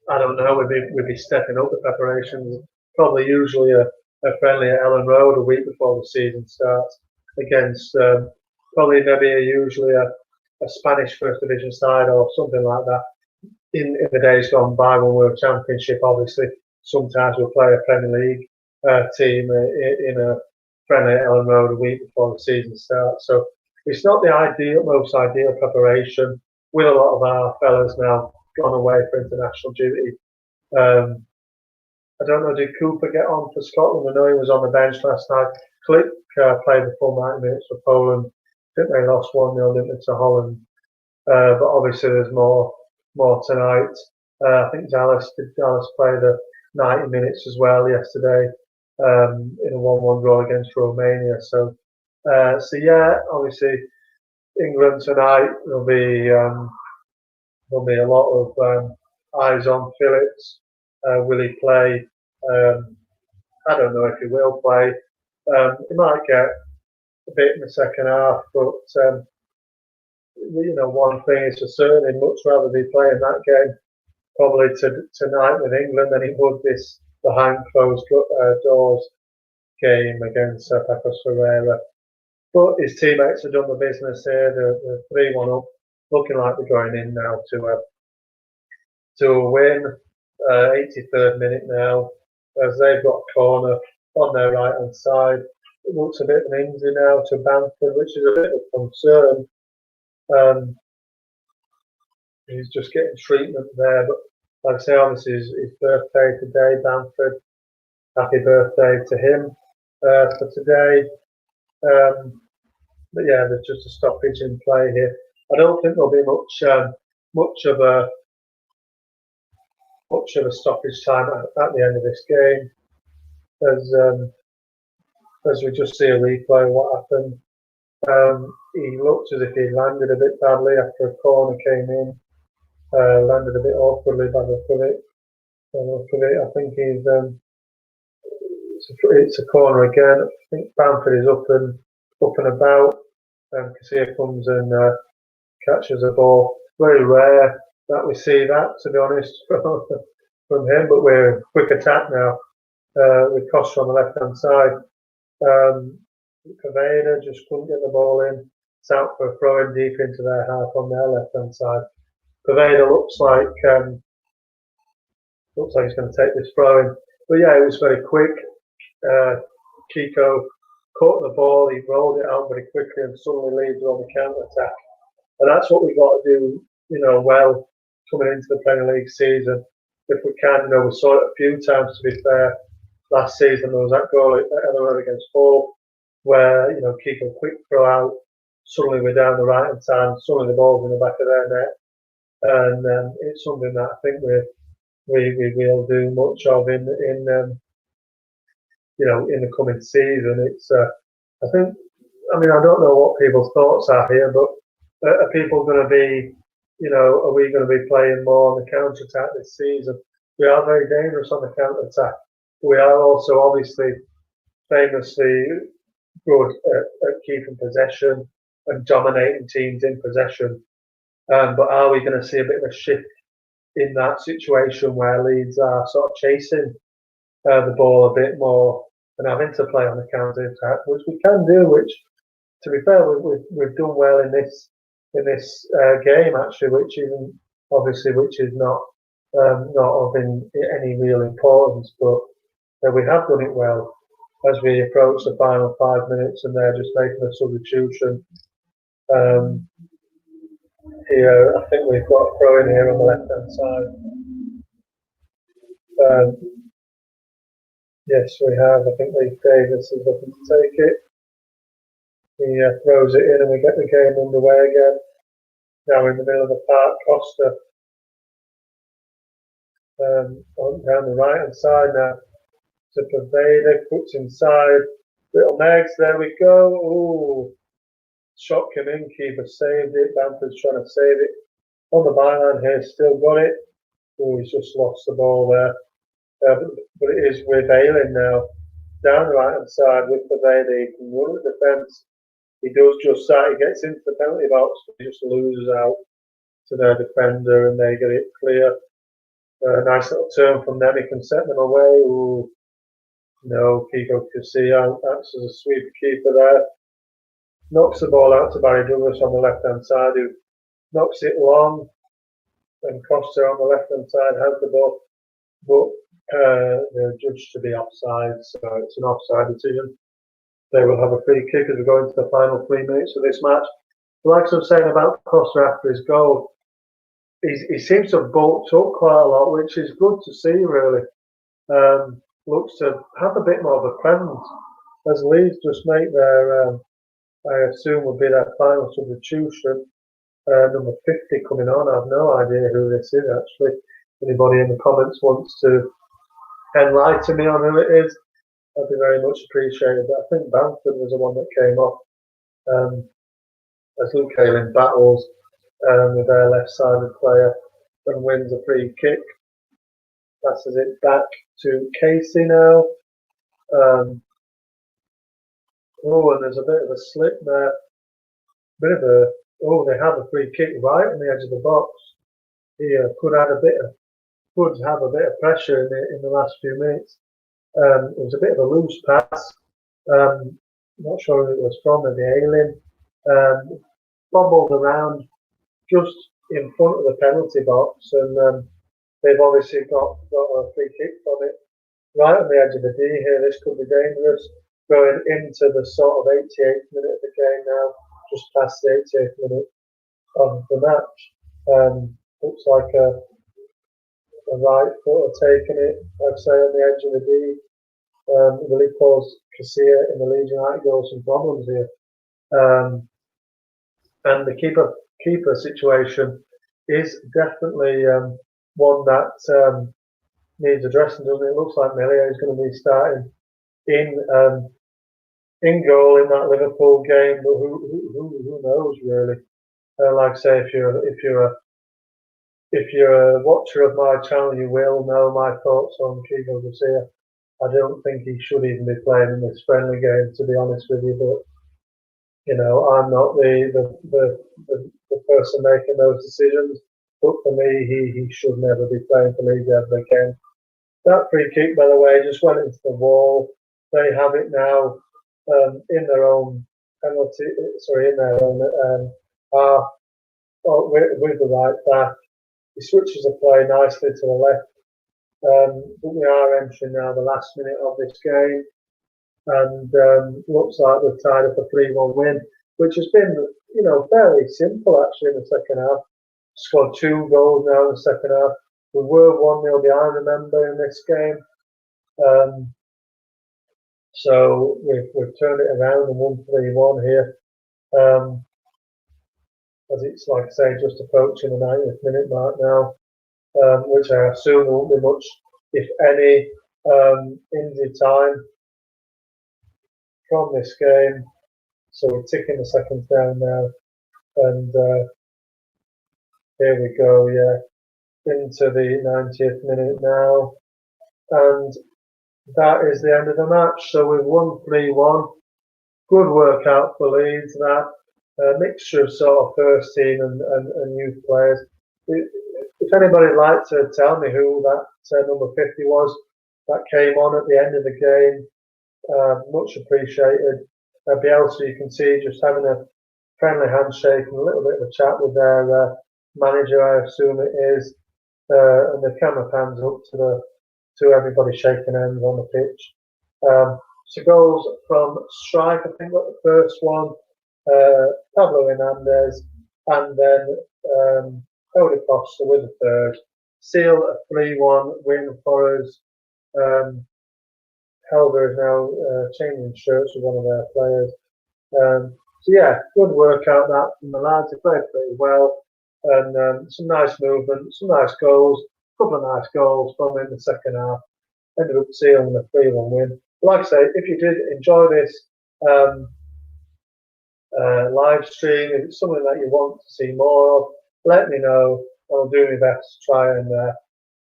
I don't know. We'll be stepping up the preparations. Probably usually a friendly at Ellen Road a week before the season starts against probably maybe usually a Spanish First Division side or something like that. In the days gone by when we were Championship, obviously sometimes we'll play a Premier League team in a friendly at Ellen Road a week before the season starts. So it's not the most ideal preparation. With a lot of our fellas now gone away for international duty. I don't know, did Cooper get on for Scotland? I know he was on the bench last night. Click played the full 90 minutes for Poland. I think they lost 1-0, didn't they, to Holland? But obviously there's more tonight. I think Dallas play the 90 minutes as well yesterday in a 1-1 draw against Romania. So yeah, obviously England tonight there'll be a lot of eyes on Phillips. Will he play? I don't know if he will play. He might get a bit in the second half, but one thing is for certain, he'd much rather be playing that game probably tonight with England than he would this behind closed doors game against Pacos Ferreira. But his teammates have done the business here. They're 3-1 up, looking like they're going in now to a win. 83rd minute now, as they've got a corner on their right hand side. It looks a bit of an injury now to Bamford, which is a bit of concern. He's just getting treatment there, but like I say, obviously his birthday today, Bamford. Happy birthday to him for today. But yeah, there's just a stoppage in play here. I don't think there'll be much of a stoppage time at the end of this game, as we just see a replay of what happened. He looked as if he landed a bit badly after a corner came in. Landed a bit awkwardly by the look of it. I think it's a corner again. I think Bamford is up and about. Casilla comes and catches a ball. Very rare that we see that, to be honest, from him. But we're quick attack now with Costa on the left hand side. Paveda just couldn't get the ball in. It's out for a throw in deep into their half on their left hand side. Paveda looks like he's going to take this throw in. But yeah, it was very quick. Kiko caught the ball, he rolled it out very quickly, and suddenly Leeds were on the counter attack. And that's what we've got to do, well, coming into the Premier League season. If we can, we saw it a few times, to be fair. Last season there was that goal at Ellen Road against Thorpe, where Kiko quick throw out, suddenly we're down the right hand side, suddenly the ball's in the back of their net, and it's something that I think we will do much of in the coming season. It's I don't know what people's thoughts are here, but are people going to be, are we going to be playing more on the counter attack this season? We are very dangerous on the counter attack. We are also obviously famously good at keeping possession and dominating teams in possession. But are we going to see a bit of a shift in that situation where Leeds are sort of chasing the ball a bit more and having to play on the counter attack, which we can do. Which, to be fair, we've done well in this game actually, which is not of any real importance, but we have done it well as we approach the final 5 minutes, and they're just making a substitution. Here, I think we've got a throw in here on the left hand side. Yes, we have. I think Lee Davis is looking to take it. He throws it in, and we get the game underway again. Now in the middle of the park, Costa down the right hand side now to Pervader, puts inside. Little Megs, there we go. Ooh, shot came in, keeper saved it. Bamford's trying to save it on the byline here, still got it. Oh, he's just lost the ball there. But it is with Ayling now. Down the right hand side with Pervader, he can run the defence. He does just that. He gets into the penalty box, he just loses out to their defender, and they get it clear. A nice little turn from them. He can set them away. Ooh, no, Kiko Casilla acts as a sweeper keeper there. Knocks the ball out to Barry Douglas on the left hand side, who knocks it long. And Costa on the left hand side has the ball, but they're judged to be offside, so it's an offside decision. They will have a free kick as we go into the final 3 minutes of this match. Like I was saying about Costa after his goal, he seems to have bulked up quite a lot, which is good to see, really. Looks to have a bit more of a presence as Leeds just make their, I assume would be their final substitution. Number 50 coming on. I have no idea who this is actually. Anybody in the comments wants to enlighten me on who it is, I'd be very much appreciated. But I think Bamford was the one that came off as Luke Ayling battles with their left-sided player and wins a free kick. Passes it back to Casey now. And there's a bit of a slip there. They have a free kick right on the edge of the box. He could have a bit of pressure in the last few minutes. It was a bit of a loose pass. Not sure who it was from, maybe Ayling. Bobbled around just in front of the penalty box, and they've obviously got a free kick from it. Right on the edge of the D here, this could be dangerous. Going into the sort of 88th minute of the game now, just past the 88th minute of the match. Looks like a right foot taking it, I'd say, on the edge of the D. Really caused Casilla in the Leeds United goal some problems here. And the keeper situation is definitely one that needs addressing, doesn't it? It looks like Melia is going to be starting in goal in that Liverpool game, but who knows really? Like I say, if you're a watcher of my channel, you will know my thoughts on Kiko Garcia. I don't think he should even be playing in this friendly game, to be honest with you. But I'm not the person making those decisions. But for me, he should never be playing for Leeds ever again. That free kick, by the way, just went into the wall. They have it now in their own penalty. Sorry, in their own half with the right back. He switches the play nicely to the left. But we are entering now the last minute of this game, and looks like we've tied up a 3-1 win, which has been, fairly simple actually in the second half. Scored 2 goals now in the second half. We were 1-0 behind, remember, in this game. So we've turned it around and won 3-1 here. As it's, like I say, just approaching the 90th minute mark now. Which I assume won't be much, if any, injury time from this game. So we're ticking the seconds down now, and here we go, into the 90th minute now, and that is the end of the match. So we've won 3-1. Good work out for Leeds, that. a mixture of sort of first team and youth players. If anybody'd like to tell me who that number 50 was that came on at the end of the game, much appreciated. Bielsa, you can see, just having a friendly handshake and a little bit of a chat with their manager, I assume it is, and the camera pans up to everybody shaking hands on the pitch. So goals from strike, I think, got the first one. Pablo Hernandez, and then Cody Foster with the third. Seal a 3-1 win for us. Helder is now changing shirts with one of their players. So yeah, good workout that from the lads. They played pretty well, and some nice movement, some nice goals, a couple of nice goals from in the second half. Ended up sealing a 3-1 win. Like I say, if you did enjoy this live stream, if it's something that you want to see more of, let me know. I'll do my best to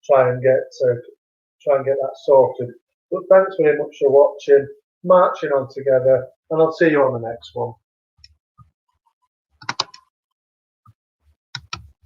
try and get that sorted. But thanks very much for watching, marching on together, and I'll see you on the next one.